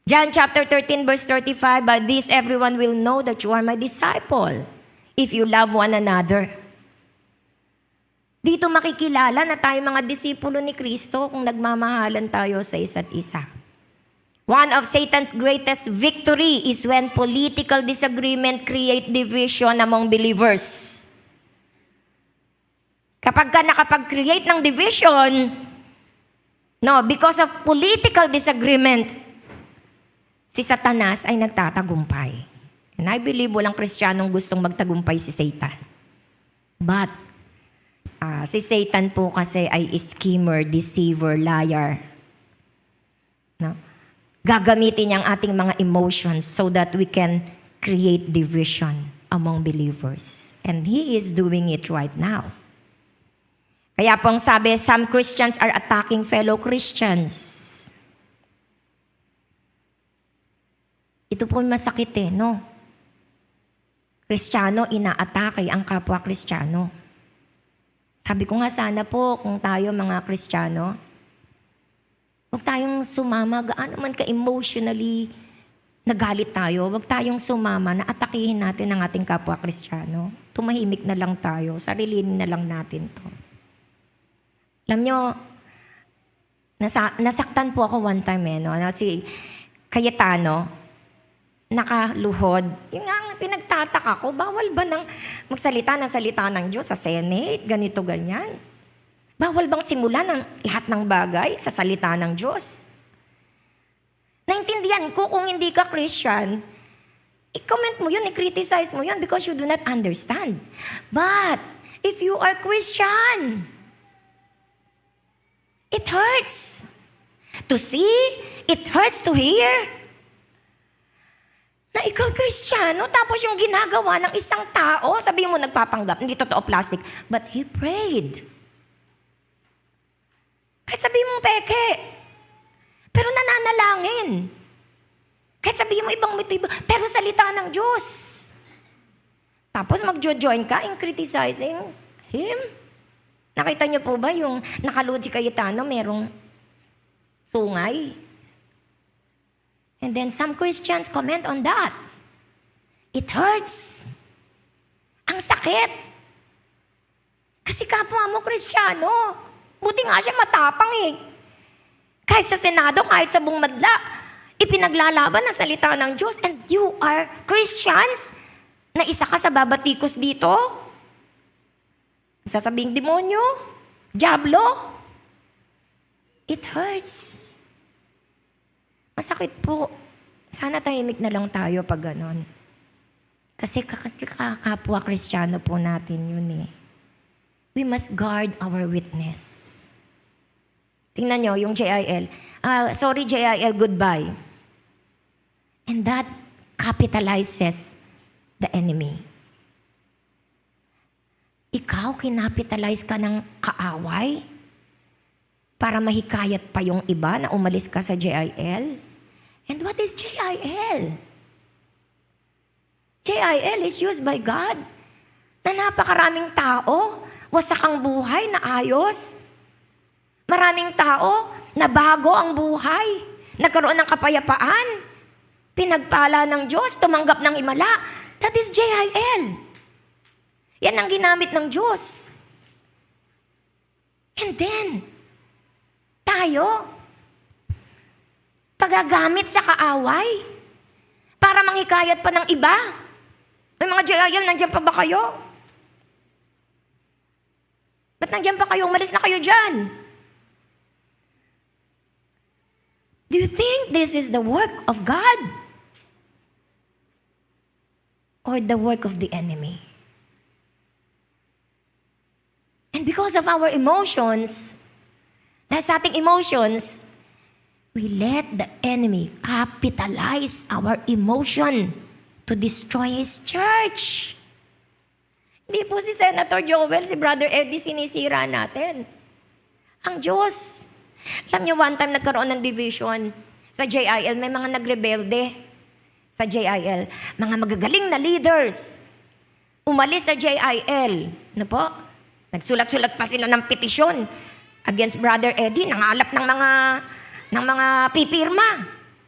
John chapter 13 verse 35, by this everyone will know that you are my disciple, if you love one another. Dito makikilala na tayo mga disipulo ni Kristo kung nagmamahalan tayo sa isa't isa. One of Satan's greatest victory is when political disagreement create division among believers. Kapag ka nakapag-create ng division, because of political disagreement, si Satanas ay nagtatagumpay. And I believe walang Kristiyanong gustong magtagumpay si Satan. But, si Satan po kasi ay schemer, deceiver, liar. Gagamitin niya ang ating mga emotions so that we can create division among believers. And he is doing it right now. Kaya pong sabi, some Christians are attacking fellow Christians. Ito po masakit no? Kristiyano, inaatake ang kapwa Kristiyano. Sabi ko nga sana po kung tayo mga Kristiyano, huwag tayong sumama, gaano man ka-emotionally nagalit tayo, huwag tayong sumama na atakihin natin ang ating kapwa Kristiyano. Tumahimik na lang tayo, sarilinin na lang natin to. Alam nyo, nasaktan po ako one time si Cayetano, nakaluhod. Yung nga pinagtataka ko, bawal ba nang magsalita ng salita ng Diyos sa Senate, ganito, ganyan? Bawal bang simulan ng lahat ng bagay sa salita ng Diyos? Naintindihan ko kung hindi ka Christian, i-comment mo yun, i-criticize mo yun because you do not understand. But, if you are Christian, it hurts to see, it hurts to hear, na ikaw Kristiyano, tapos yung ginagawa ng isang tao, sabihin mo nagpapanggap, hindi totoo plastic, but he prayed. Kahit sabihin mong peke, pero nananalangin. Kahit sabihin mo ibang motibo, pero salita ng Diyos. Tapos magjo-join ka in criticizing him. Nakita niyo po ba yung nakaluhod si Cayetano, merong sungay? And then some Christians comment on that. It hurts. Ang sakit. Kasi kapwa mo Kristiyano, buti nga siya matapang Kahit sa Senado, kahit sa buong madla, ipinaglalaban ang salita ng Diyos. And you are Christians na isa ka sa babatikos dito. Sasabing demonyo, diablo. It hurts. Masakit po. Sana tahimik na lang tayo pag ganon. Kasi kapwa Kristiyano po natin yun We must guard our witness. Tingnan nyo, yung JIL. Sorry JIL, goodbye. And that capitalizes the enemy. Ikaw, kinapitalize ka ng kaaway para mahikayat pa yung iba na umalis ka sa JIL. And what is JIL? JIL is used by God na napakaraming tao, wasak ang buhay na ayos. Maraming tao na bago ang buhay, nagkaroon ng kapayapaan, pinagpala ng Diyos, tumanggap ng himala. That is JIL. Yan ang ginamit ng Diyos. And then, tayo, pagagamit sa kaaway para manghikayat pa ng iba. May mga JIL, nandiyan pa ba kayo? Ba't nandiyan pa kayo? Umalis na kayo dyan. Do you think this is the work of God? Or the work of the enemy? And because of our emotions, dahil sa ating emotions, we let the enemy capitalize our emotion to destroy His church. Hindi po si Senator Joel, si Brother Eddie sinisira natin. Ang Diyos. Alam niyo, one time nagkaroon ng division sa JIL. May mga nagrebelde sa JIL. Mga magagaling na leaders. Umalis sa JIL. Ano po? Nagsulat-sulat pa sila ng petisyon against Brother Eddie. Nangalap ng mga pipirma.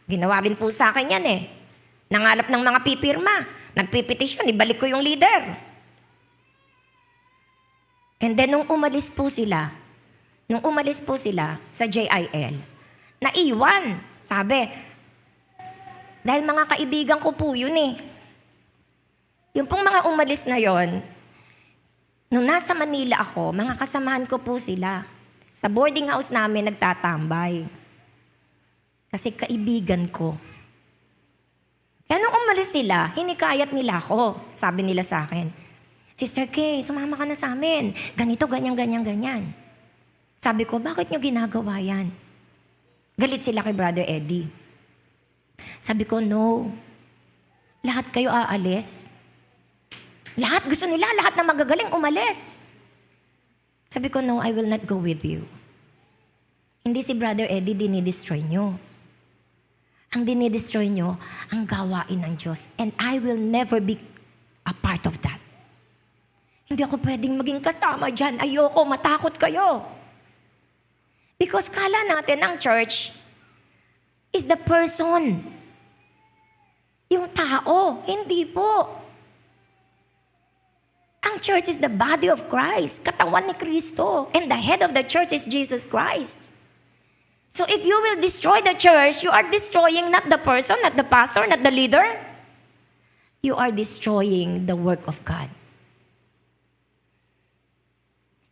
Ginawa rin po sa akin yan eh. Nangalap ng mga pipirma. Nagpipetisyon, ibalik ko yung leader. And then nung umalis po sila sa JIL, naiwan. Sabi, dahil mga kaibigan ko po yun eh. Yung pong mga umalis na yon, nung nasa Manila ako, mga kasamahan ko po sila. Sa boarding house namin nagtatambay. Kasi kaibigan ko. Kaya nung umalis sila, hinikayat nila ako. Sabi nila sa akin, Sister Kay, sumama ka na sa amin. Ganito, ganyan. Sabi ko, bakit nyo ginagawa yan? Galit sila kay Brother Eddie. Sabi ko, no. Lahat kayo aalis. Lahat gusto nila, lahat na magagaling umalis. Sabi ko, no, I will not go with you. Hindi si Brother Eddie dinidestroy nyo. Ang dinidestroy nyo, ang gawain ng Diyos. And I will never be a part of that. Hindi ako pwedeng maging kasama dyan. Ayoko, matakot kayo. Because kala natin ang church is the person. Yung tao, hindi po. Ang church is the body of Christ, katawan ni Kristo. And the head of the church is Jesus Christ. So if you will destroy the church, you are destroying not the person, not the pastor, not the leader. You are destroying the work of God.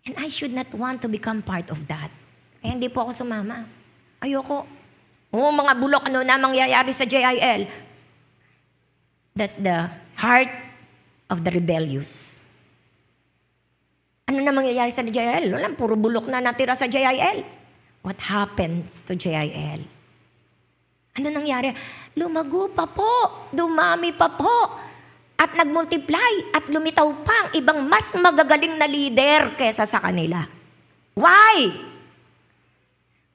And I should not want to become part of that. Kaya hindi po ako sumama. Ayoko. Mga bulok na mangyayari sa JIL. That's the heart of the rebellious. Ano na mangyayari sa JIL? Walang puro bulok na natira sa JIL. What happens to JIL? Ano nangyari? Lumago pa po. Dumami pa po. At nagmultiply. At lumitaw pa ang ibang mas magagaling na leader kesa sa kanila. Why?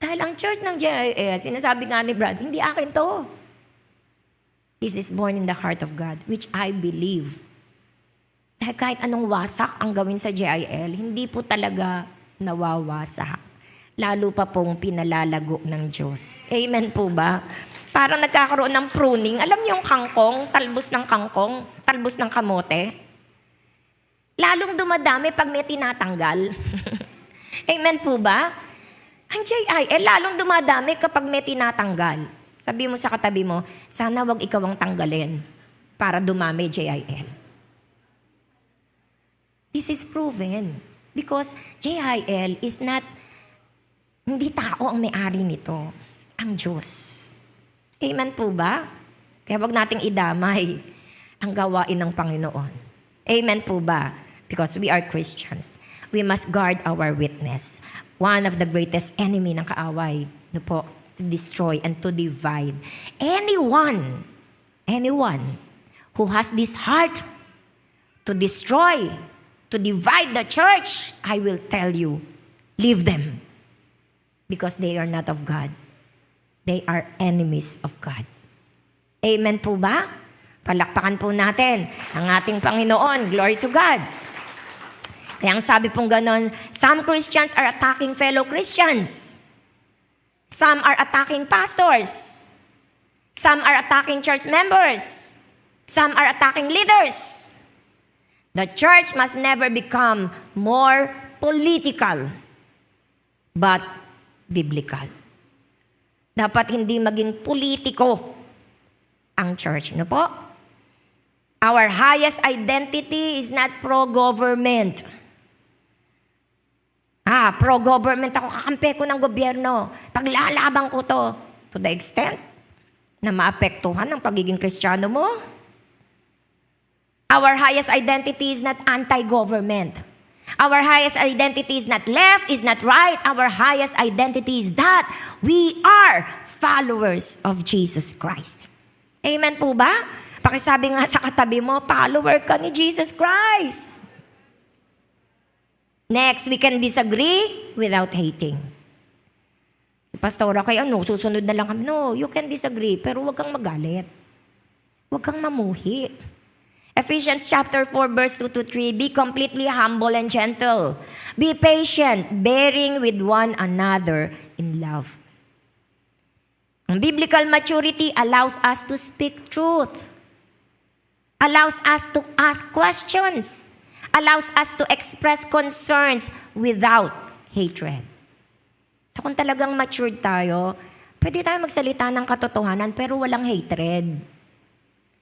Dahil ang church ng JIL, sinasabi nga ni Brad, hindi akin to. This is born in the heart of God, which I believe. Dahil kahit anong wasak ang gawin sa JIL, hindi po talaga nawawasak. Lalo pa pong pinalalago ng Diyos. Amen po ba? Parang nagkakaroon ng pruning. Alam niyo yung kangkong, talbos ng kamote? Lalong dumadami pag may tinatanggal. Amen po ba? Ang JIL, lalong dumadami kapag may tinatanggal. Sabi mo sa katabi mo, sana wag ikaw ang tanggalin para dumami JIL. This is proven. Because JIL is not, hindi tao ang may-ari nito. Ang Diyos. Amen po ba? Kaya wag nating idamay ang gawain ng Panginoon. Amen po ba? Because we are Christians. We must guard our witness. One of the greatest enemy ng kaaway, po, to destroy and to divide. Anyone who has this heart to destroy, to divide the church, I will tell you, leave them. Because they are not of God. They are enemies of God. Amen po ba? Palakpakan po natin ang ating Panginoon. Glory to God. Kaya ang sabi pong ganon, some Christians are attacking fellow Christians. Some are attacking pastors. Some are attacking church members. Some are attacking leaders. The church must never become more political, but biblical. Dapat hindi maging politiko ang church. Ano po? Our highest identity is not pro-government. Pro-government ako, kakampi ko ng gobyerno. Paglalabang ko to the extent na maapektuhan ang pagiging Kristiyano mo. Our highest identity is not anti-government. Our highest identity is not left, is not right. Our highest identity is that we are followers of Jesus Christ. Amen po ba? Pakisabi nga sa katabi mo, follower ka ni Jesus Christ. Next, we can disagree without hating. Pastora, kaya susunod na lang kami. No, you can disagree, pero huwag kang magalit. Huwag kang mamuhi. Ephesians chapter 4 verse 2 to 3, be completely humble and gentle. Be patient, bearing with one another in love. Ang biblical maturity allows us to speak truth. Allows us to ask questions. Allows us to express concerns without hatred. So kung talagang matured tayo, pwede tayo magsalita ng katotohanan pero walang hatred.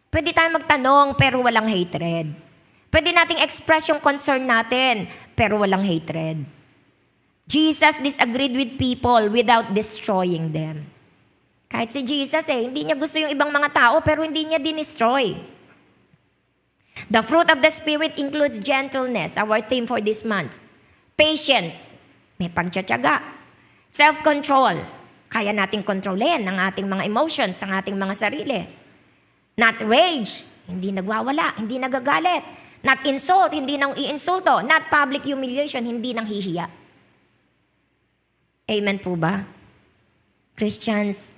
Pwede tayo magtanong pero walang hatred. Pwede nating express yung concern natin pero walang hatred. Jesus disagreed with people without destroying them. Kahit si Jesus hindi niya gusto yung ibang mga tao pero hindi niya dinestroy. The fruit of the Spirit includes gentleness, our theme for this month. Patience, may pagtsatsaga. Self-control, kaya nating kontrolin ang ating mga emotions, ang ating mga sarili. Not rage, hindi nagwawala, hindi nagagalit. Not insult, hindi nang iinsulto. Not public humiliation, hindi nang hihiya. Amen po ba? Christians,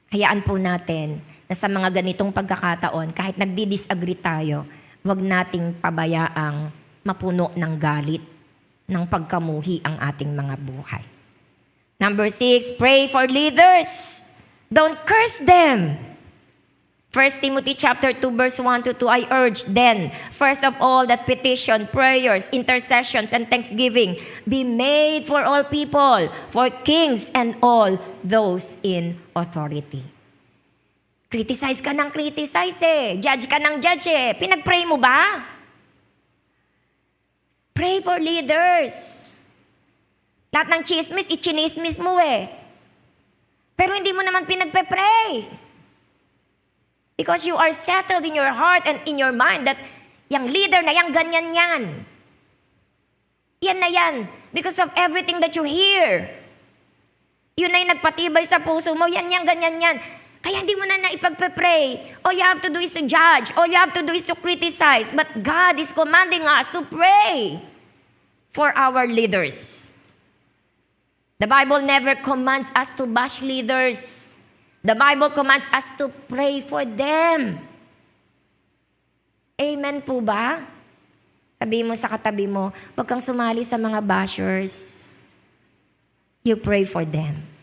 hayaan po natin na sa mga ganitong pagkakataon, kahit nagdi-disagree tayo, huwag nating pabayaang mapuno ng galit, ng pagkamuhi ang ating mga buhay. Number 6, pray for leaders. Don't curse them. 1 Timothy chapter 2 verse 1 to 2, I urge then, first of all, that petition, prayers, intercessions, and thanksgiving be made for all people, for kings and all those in authority. Criticize ka ng criticize Judge ka ng judge Pinag-pray mo ba? Pray for leaders. Lahat ng chismis, ichinismis mo Pero hindi mo naman pinagpe-pray. Because you are settled in your heart and in your mind that yung leader na yan, ganyan yan. Yan na yan. Because of everything that you hear. Yun na yung nagpatibay sa puso mo. Yan, ganyan yan. Kaya hindi mo na naipagpe-pray. All you have to do is to judge. All you have to do is to criticize. But God is commanding us to pray for our leaders. The Bible never commands us to bash leaders. The Bible commands us to pray for them. Amen po ba? Sabihin mo sa katabi mo, huwag kang sumali sa mga bashers. You pray for them.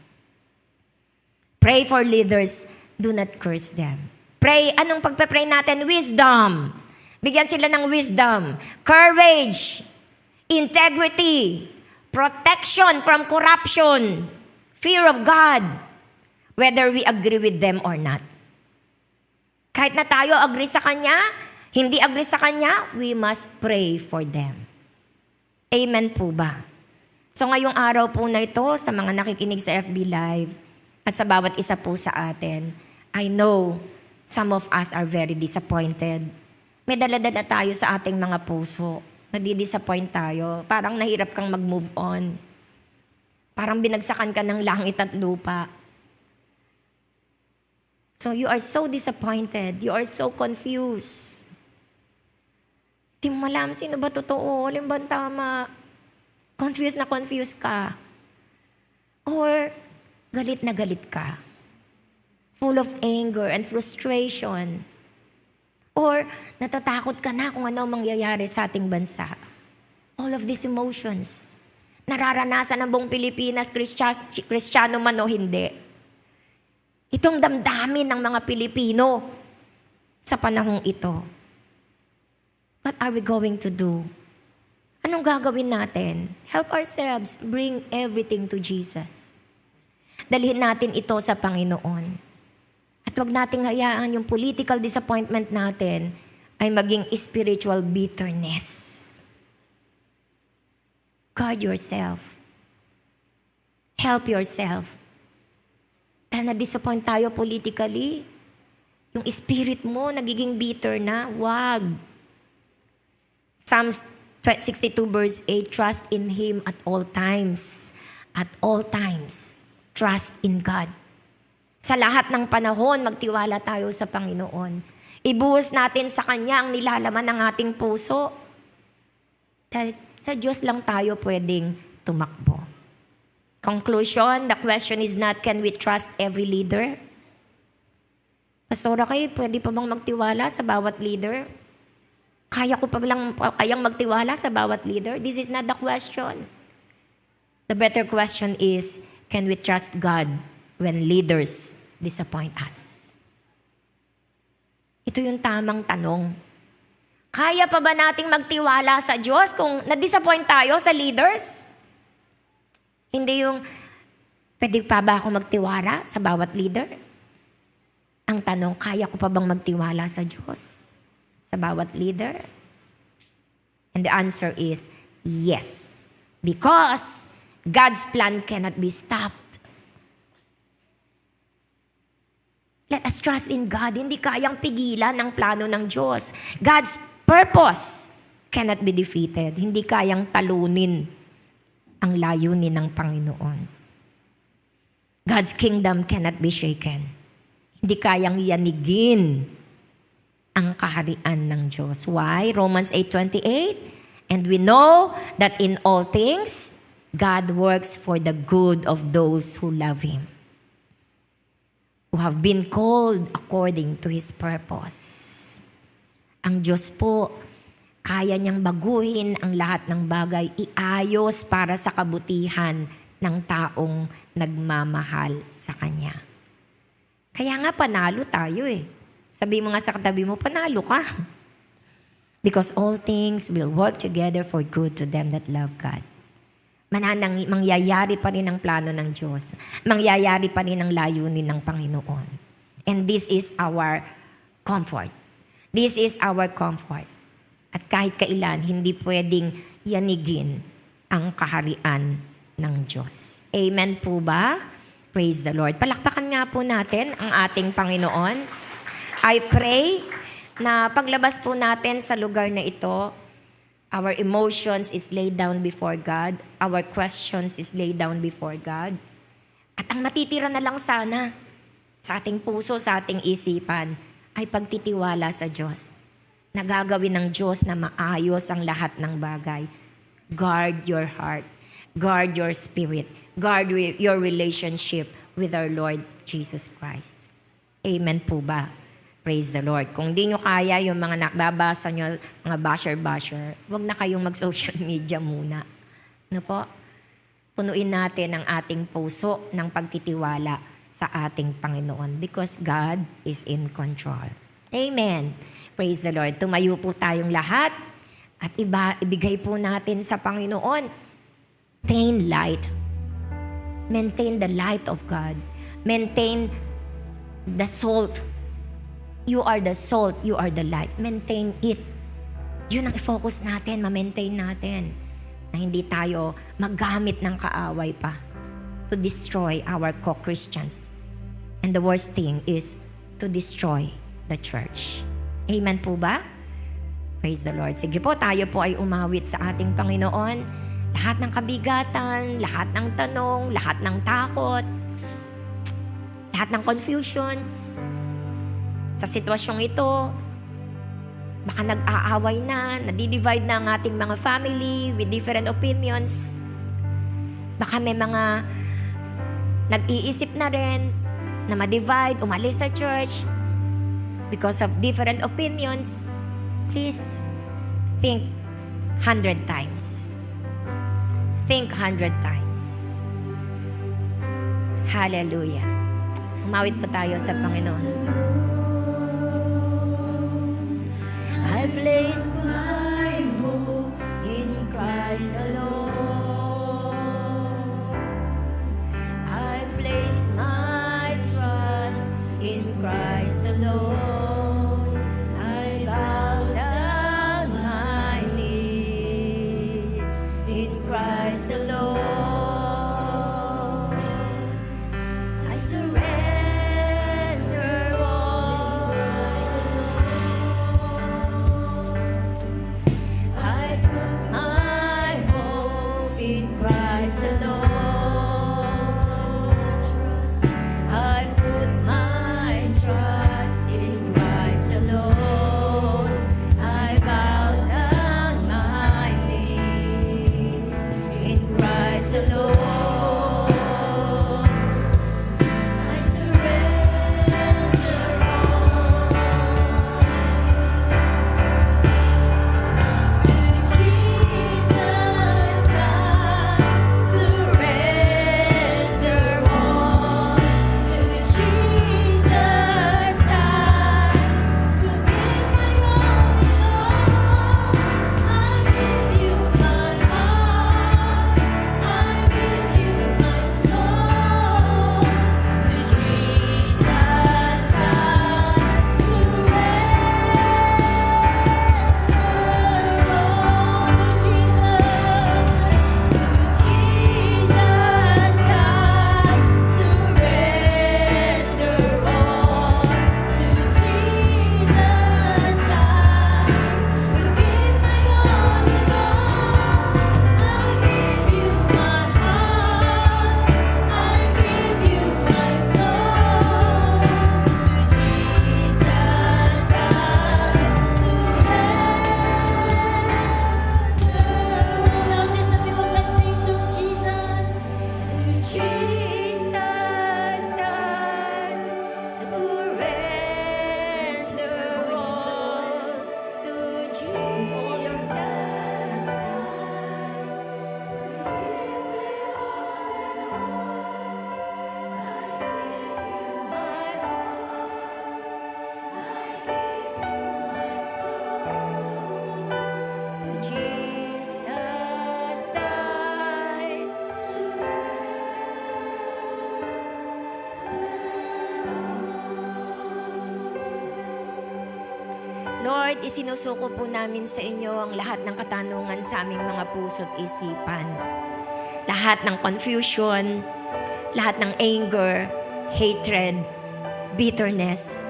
Pray for leaders. Do not curse them. Pray. Anong pagpe-pray natin? Wisdom. Bigyan sila ng wisdom. Courage. Integrity. Protection from corruption. Fear of God. Whether we agree with them or not. Kahit na tayo agree sa Kanya, hindi agree sa Kanya, we must pray for them. Amen po ba? So ngayong araw po na ito, sa mga nakikinig sa FB Live, at sa bawat isa po sa atin, I know some of us are very disappointed. May dala-dala tayo sa ating mga puso. Nadi-disappoint tayo. Parang nahirap kang mag-move on. Parang binagsakan ka ng langit at lupa. So you are so disappointed. You are so confused. Di mo alam sino ba totoo, alin ba tama. Confused na confused ka. Or galit na galit ka. Full of anger and frustration. Or natatakot ka na kung ano mangyayari sa ating bansa. All of these emotions. Nararanasan ng buong Pilipinas, Kristiyano man o hindi. Itong damdamin ng mga Pilipino sa panahong ito. What are we going to do? Anong gagawin natin? Help ourselves. Bring everything to Jesus. Dalhin natin ito sa Panginoon. At huwag nating hayaan yung political disappointment natin ay maging spiritual bitterness. Guard yourself. Help yourself. Dahil na-disappoint tayo politically, yung spirit mo nagiging bitter na, wag. Psalms 62 verse 8, trust in Him at all times. At all times, trust in God. Sa lahat ng panahon, magtiwala tayo sa Panginoon. Ibuhos natin sa Kanya ang nilalaman ng ating puso. Dahil sa Diyos lang tayo pwedeng tumakbo. Conclusion, the question is not, can we trust every leader? Pastora kayo, pwede pa bang magtiwala sa bawat leader? Kaya ko pa lang kayang magtiwala sa bawat leader? This is not the question. The better question is, can we trust God when leaders disappoint us? Ito yung tamang tanong. Kaya pa ba nating magtiwala sa Diyos kung na-disappoint tayo sa leaders? Hindi yung, pwede pa ba ako magtiwala sa bawat leader? Ang tanong, kaya ko pa bang magtiwala sa Diyos? Sa bawat leader? And the answer is, yes. Because God's plan cannot be stopped. Let us trust in God. Hindi kayang pigilan ang plano ng Diyos. God's purpose cannot be defeated. Hindi kayang talunin ang layunin ng Panginoon. God's kingdom cannot be shaken. Hindi kayang yanigin ang kaharian ng Diyos. Why? Romans 8:28, and we know that in all things, God works for the good of those who love Him, who have been called according to His purpose. Ang Diyos po, kaya niyang baguhin ang lahat ng bagay, iayos para sa kabutihan ng taong nagmamahal sa Kanya. Kaya nga panalo tayo eh. Sabi mo nga sa katabi mo, panalo ka. Because all things will work together for good to them that love God. Mangyayari pa rin ang plano ng Diyos. Mangyayari pa rin ang layunin ng Panginoon. And this is our comfort. This is our comfort. At kahit kailan, hindi pwedeng yanigin ang kaharian ng Diyos. Amen po ba? Praise the Lord. Palakpakan nga po natin ang ating Panginoon. I pray na paglabas po natin sa lugar na ito, our emotions is laid down before God. Our questions is laid down before God. At ang matitira na lang sana sa ating puso, sa ating isipan, ay pagtitiwala sa Diyos. Nagagawin ng Diyos na maayos ang lahat ng bagay. Guard your heart. Guard your spirit. Guard your relationship with our Lord Jesus Christ. Amen po ba? Praise the Lord. Kung di nyo kaya yung mga nakbabasa nyo, mga basher-basher, wag na kayong mag-social media muna. Ano po? Punuin natin ang ating puso ng pagtitiwala sa ating Panginoon because God is in control. Amen. Praise the Lord. Tumayo po tayong lahat at ibigay po natin sa Panginoon. Maintain light. Maintain the light of God. Maintain the salt. You are the salt. You are the light. Maintain it. Yun ang i-focus natin, ma-maintain natin. Na hindi tayo maggamit ng kaaway pa to destroy our co-Christians. And the worst thing is to destroy the church. Amen po ba? Praise the Lord. Sige po, tayo po ay umawit sa ating Panginoon. Lahat ng kabigatan, lahat ng tanong, lahat ng takot, lahat ng confusions. Sa sitwasyong ito, baka nag-aaway na, nadi-divide na ang ating mga family with different opinions. Baka may mga nag-iisip na rin na ma-divide, umalis sa church because of different opinions. Please think 100 times. Think 100 times. Hallelujah. Umawit po tayo sa Panginoon. I place my hope in Christ alone. I place my trust in Christ alone. I bow down my knees in Christ alone. I surrender all. Lord, isinusuko po namin sa inyo ang lahat ng katanungan sa aming mga puso't isipan. Lahat ng confusion, lahat ng anger, hatred, bitterness.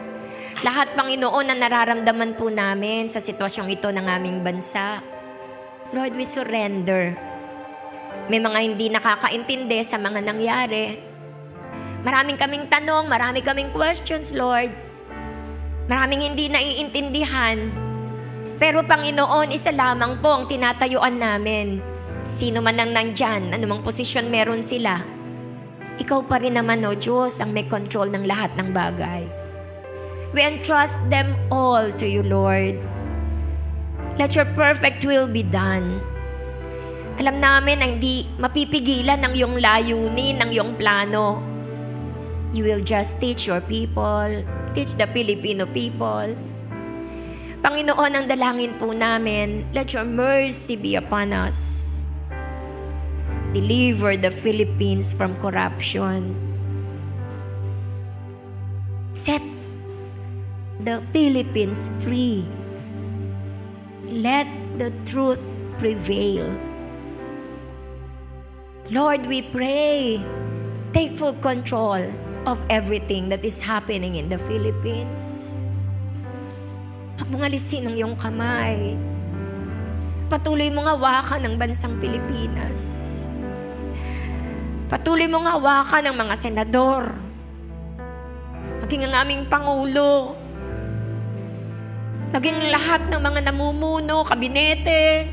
Lahat, Panginoon, na nararamdaman po namin sa sitwasyong ito ng aming bansa. Lord, we surrender. May mga hindi nakakaintindi sa mga nangyari. Maraming kaming tanong, marami kaming questions, Lord. Maraming hindi naiintindihan. Pero Panginoon, isa lamang po ang tinatayuan namin. Sino man ang nandyan, anumang posisyon meron sila, Ikaw pa rin naman, O Diyos, ang may control ng lahat ng bagay. We entrust them all to you, Lord. Let your perfect will be done. Alam namin na hindi mapipigilan ng iyong layunin, ng iyong plano. You will just teach your people, teach the Filipino people. Panginoon, ang dalangin po namin, let your mercy be upon us. Deliver the Philippines from corruption. Set the Philippines free. Let the truth prevail. Lord, we pray, take full control of everything that is happening in the Philippines. Huwag mong alisin ang iyong kamay. Patuloy mong hawakan ang bansang Pilipinas. Patuloy mong hawakan ang mga senador. Maging ang aming Pangulo. Maging lahat ng mga namumuno, kabinete.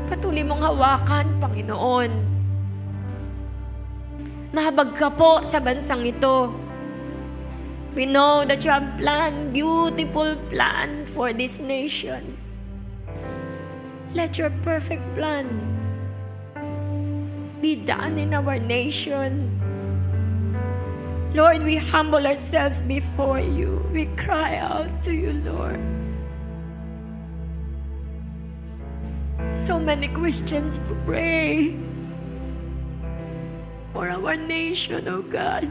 Patuloy mong hawakan, Panginoon. Mahabag ka po sa bansang ito. We know that you have planned, beautiful plan for this nation. Let your perfect plan be done in our nation. Lord, we humble ourselves before you. We cry out to you, Lord. So many Christians pray for our nation, oh God.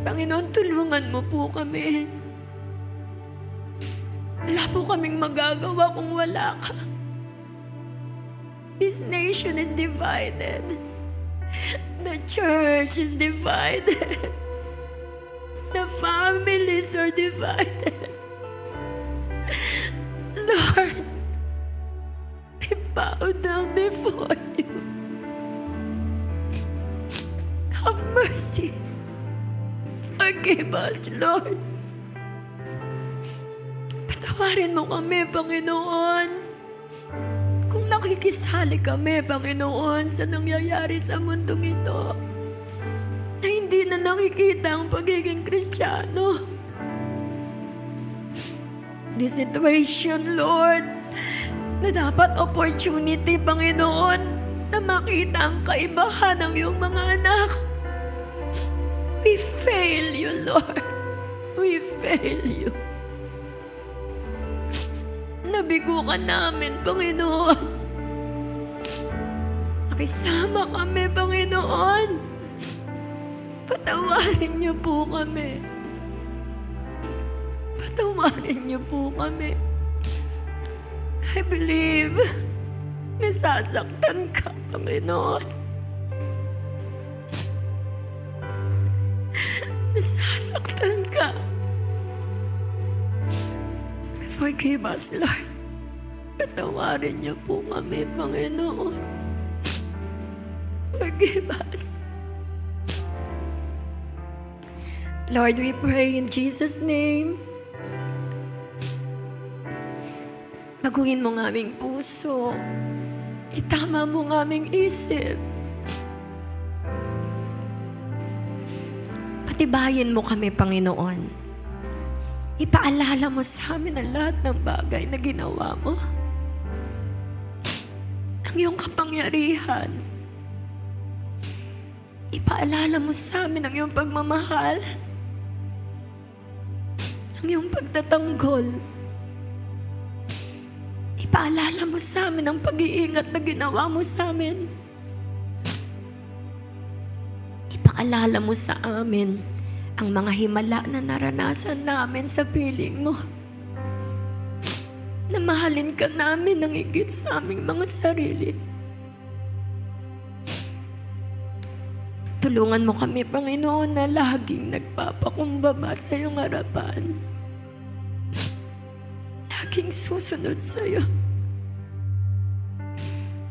Panginoon, tulungan mo po kami. Wala po kaming magagawa kung wala ka. This nation is divided. The church is divided. The families are divided. Lord, we bow down before you. Have mercy. Forgive us, Lord. Patawarin mo kami, Panginoon. Kung nakikisali kami, Panginoon, sa nangyayari sa mundong ito, na hindi na nakikita ang pagiging Kristiyano. This situation, Lord, na dapat opportunity, Panginoon, na makita ang kaibahan ng iyong mga anak. We fail you, Lord. We fail you. Nabigo ka namin, Panginoon. Nakisama kami, Panginoon. Patawarin niyo po kami. Patawarin niyo po kami. I believe nasasaktan ka, Panginoon. Nasasaktan ka. Forgive us, Lord. Patawarin niyo po kami, Panginoon. Forgive us. Lord, we pray in Jesus' name. Baguhin mo ng aming puso. Itama mo ng aming isip. Patibayin mo kami, Panginoon. Ipaalala mo sa amin ang lahat ng bagay na ginawa mo. Ang iyong kapangyarihan. Ipaalala mo sa amin ang iyong pagmamahal. Ang iyong pagtatanggol. Ipaalala mo sa amin ang pag-iingat na ginawa mo sa amin. Ipaalala mo sa amin ang mga himala na naranasan namin sa piling mo. Na mahalin ka namin ng higit sa aming mga sarili. Tulungan mo kami, Panginoon, na laging nagpapakumbaba sa iyong harapan. Laging susunod sa iyo.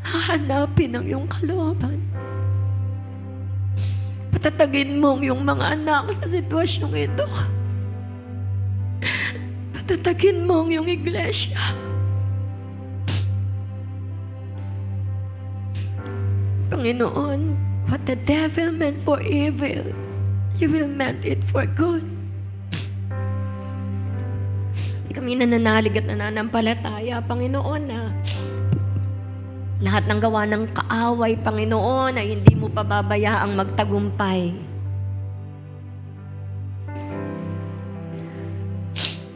Hahanapin ang iyong kalooban. Patatagin mo ang iyong mga anak sa sitwasyong ito. Patatagin mo ang iyong iglesia. Panginoon, what the devil meant for evil, you will meant it for good. Kami nananalig at nananampalataya, Panginoon, na lahat ng gawa ng kaaway, Panginoon, ay hindi mo pababayaang magtagumpay.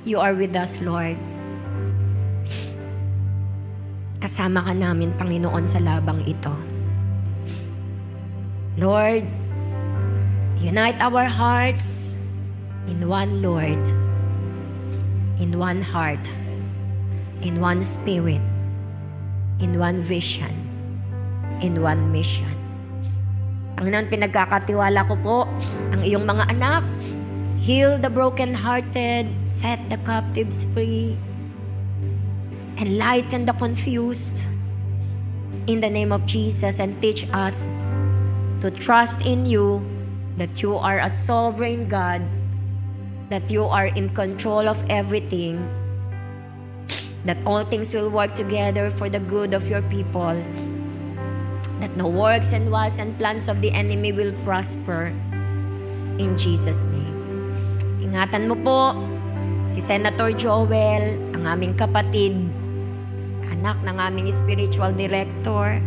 You are with us, Lord. Kasama ka namin, Panginoon, sa labang ito. Lord, unite our hearts in one Lord, in one heart, in one spirit, in one vision, in one mission. Panginoon, pinagkakatiwala ko po ang iyong mga anak. Heal the brokenhearted, set the captives free, enlighten the confused in the name of Jesus, and teach us to trust in you, that you are a sovereign God, that you are in control of everything, that all things will work together for the good of your people, that no works and wiles and plans of the enemy will prosper. In Jesus' name. Ingatan mo po si Senator Joel, ang aming kapatid, anak ng aming spiritual director.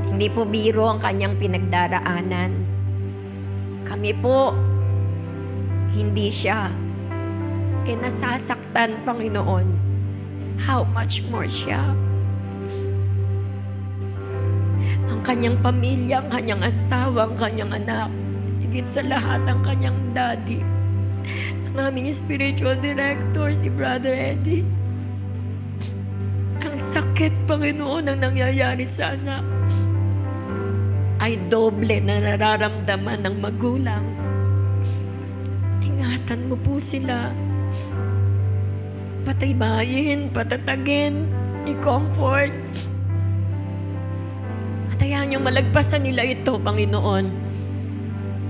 Hindi po biro ang kanyang pinagdaraanan. Kami po, hindi siya. Nasasaktan, Panginoon. How much more siya? Ang kanyang pamilya, ang kanyang asawa, ang kanyang anak, higit sa lahat ang kanyang daddy, ang aming spiritual director, si Brother Eddie. Ang sakit, Panginoon, ang nangyayari sa anak ay doble na nararamdaman ng magulang. Ingatan mo po sila. Pataybayin, patatagin, i-comfort. At hayaan niyong malagpasan nila ito, Panginoon,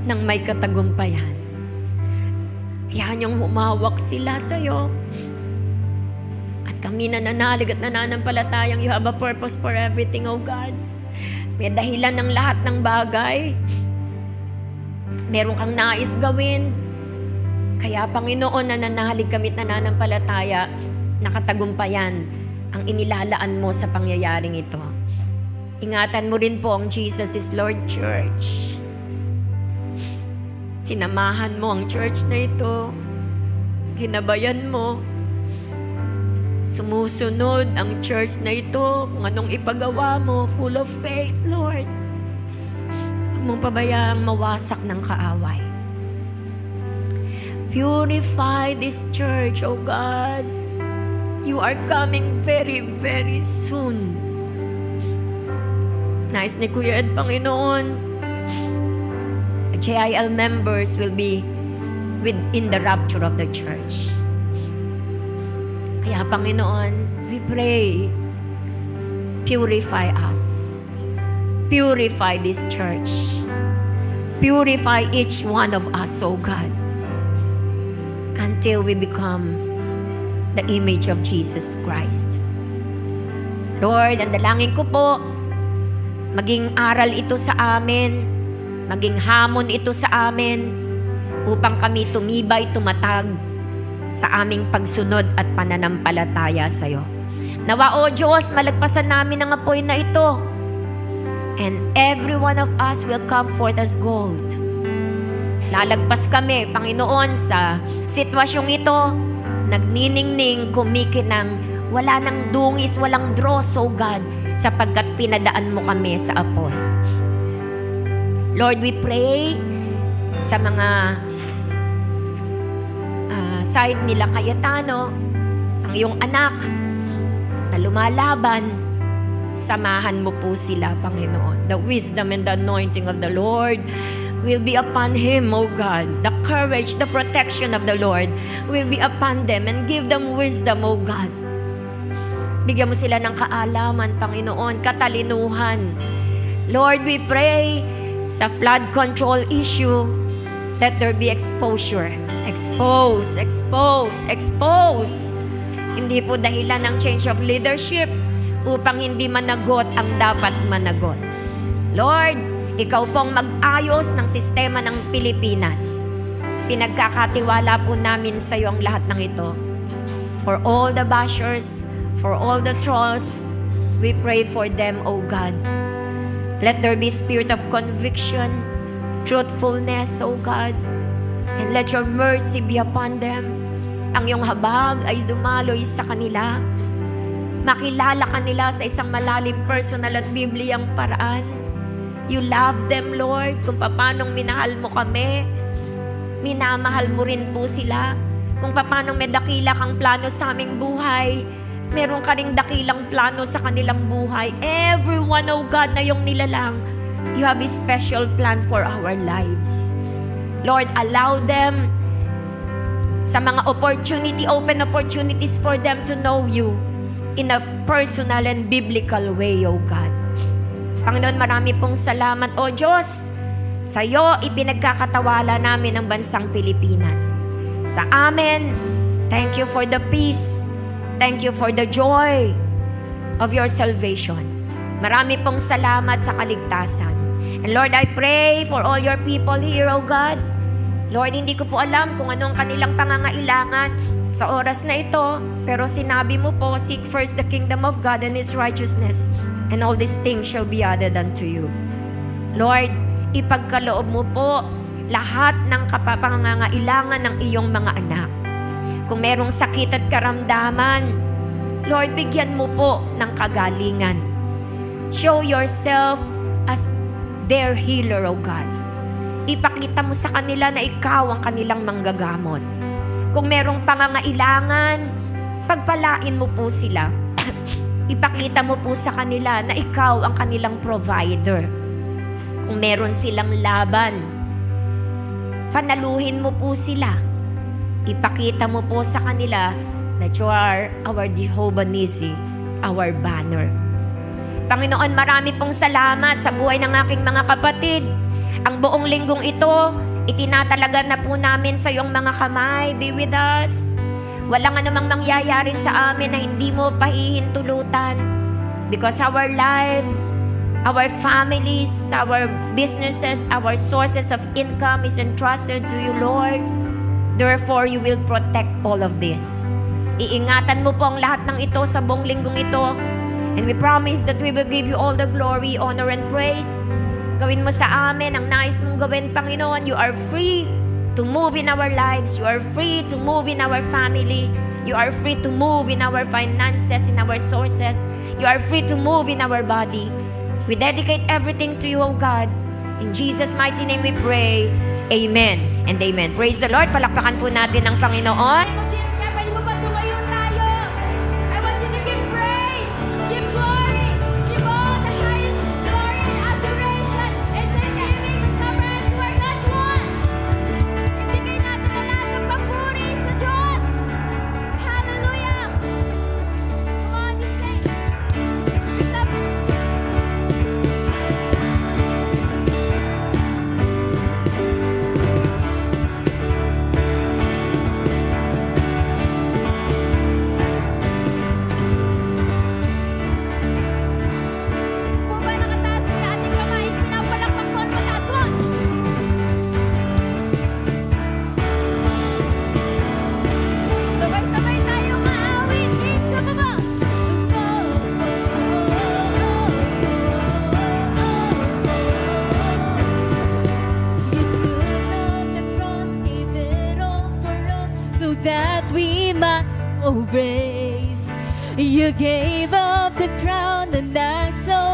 nang may katagumpayan. Hayaan niyong humawak sila sa iyo. At kami nananalig at nananampalatayang you have a purpose for everything, O God. May dahilan ng lahat ng bagay. Meron kang nais gawin. Kaya, Panginoon, nananalig kami at nananampalataya, nakatagumpayan ang inilalaan mo sa pangyayaring ito. Ingatan mo rin po ang Jesus is Lord Church. Sinamahan mo ang church na ito. Ginabayan mo. Sumusunod ang church na ito kung anong ipagawa mo, full of faith, Lord. Huwag mong pabayaang mawasak ng kaaway. Purify this church, O God. You are coming very, very soon. Nais ni Kuya Ed, Panginoon, the JIL members will be within the rapture of the church. Kaya, Panginoon, we pray, purify us. Purify this church. Purify each one of us, O God, until we become the image of Jesus Christ. Lord, ang dalangin ko po, maging aral ito sa amin, maging hamon ito sa amin, upang kami tumibay, tumatag sa aming pagsunod at pananampalataya sa iyo. Nawa, O Diyos, malagpasan namin ang apoy na ito, and every one of us will come forth as gold. Lalagpas kami, Panginoon, sa sitwasyong ito, nagniningning, kumikinang, wala nang dungis, walang dross, O God, sapagkat pinadaan mo kami sa apoy. Lord, we pray sa mga side nila Cayetano, ang iyong anak na lumalaban, samahan mo po sila, Panginoon. The wisdom and the anointing of the Lord will be upon him, O God. The courage, the protection of the Lord will be upon them and give them wisdom, O God. Bigyan mo sila ng kaalaman, Panginoon, katalinuhan. Lord, we pray sa flood control issue, let there be exposure. Expose, expose, expose. Hindi po dahilan ng change of leadership upang hindi managot ang dapat managot. Lord, ikaw pong mag-ayos ng sistema ng Pilipinas. Pinagkakatiwala po namin sa iyo ang lahat ng ito. For all the bashers, for all the trolls, we pray for them, O God. Let there be spirit of conviction, truthfulness, O God, and let your mercy be upon them. Ang iyong habag ay dumaloy sa kanila. Makilala ka nila sa isang malalim personal at bibliyang paraan. You love them, Lord. Kung paanong minahal mo kami, minamahal mo rin po sila. Kung paanong may dakila kang plano sa aming buhay, meron ka ring dakilang plano sa kanilang buhay. Everyone, oh God, na yung nilalang, you have a special plan for our lives. Lord, allow them sa mga opportunity, open opportunities for them to know you in a personal and biblical way, O God. Panginoon, marami pong salamat, O Diyos. Sa iyo, ipinagkakatawala namin ang bansang Pilipinas. Sa amin, thank you for the peace. Thank you for the joy of your salvation. Marami pong salamat sa kaligtasan. And Lord, I pray for all your people here, O God. Lord, hindi ko po alam kung anong kanilang pangangailangan sa oras na ito, pero sinabi mo po, seek first the kingdom of God and His righteousness, and all these things shall be added unto you. Lord, ipagkaloob mo po lahat ng pangangailangan ng iyong mga anak. Kung merong sakit at karamdaman, Lord, bigyan mo po ng kagalingan. Show yourself as their healer, O God. Ipakita mo sa kanila na ikaw ang kanilang manggagamot. Kung merong pangangailangan, pagpalain mo po sila. Ipakita mo po sa kanila na ikaw ang kanilang provider. Kung meron silang laban, panaluhin mo po sila. Ipakita mo po sa kanila that you are our Jehovah Nissi, our banner. Panginoon, marami pong salamat sa buhay ng aking mga kapatid. Ang buong linggong ito, itinatalaga na po namin sa iyong mga kamay. Be with us. Walang anumang mangyayari sa amin na hindi mo pahihintulutan. Because our lives, our families, our businesses, our sources of income is entrusted to you, Lord. Therefore, you will protect all of this. Iingatan mo po ang lahat ng ito sa buong linggong ito. And we promise that we will give you all the glory, honor, and praise. Gawin mo sa amin ang nais mong gawin, Panginoon. You are free to move in our lives. You are free to move in our family. You are free to move in our finances, in our sources. You are free to move in our body. We dedicate everything to you, O God. In Jesus' mighty name we pray. Amen and amen. Praise the Lord. Palakpakan po natin ang Panginoon. Pwede mo ba tumayo tayo? I want you to give praise, give glory, give all the highest glory and adoration and thanksgiving reverence to our God one. Ibigay natin ang lahat ng papuri sa Diyos. Hallelujah! Come on, just sing. Po ba nakataas mo yung ating kamay? Pinapalakpak mo ang mataas mo. Sabay-sabay tayo maawit. Isa pa ba? You took up the cross, gave it all for us, so that we might oh grace. You gave up the crown and I so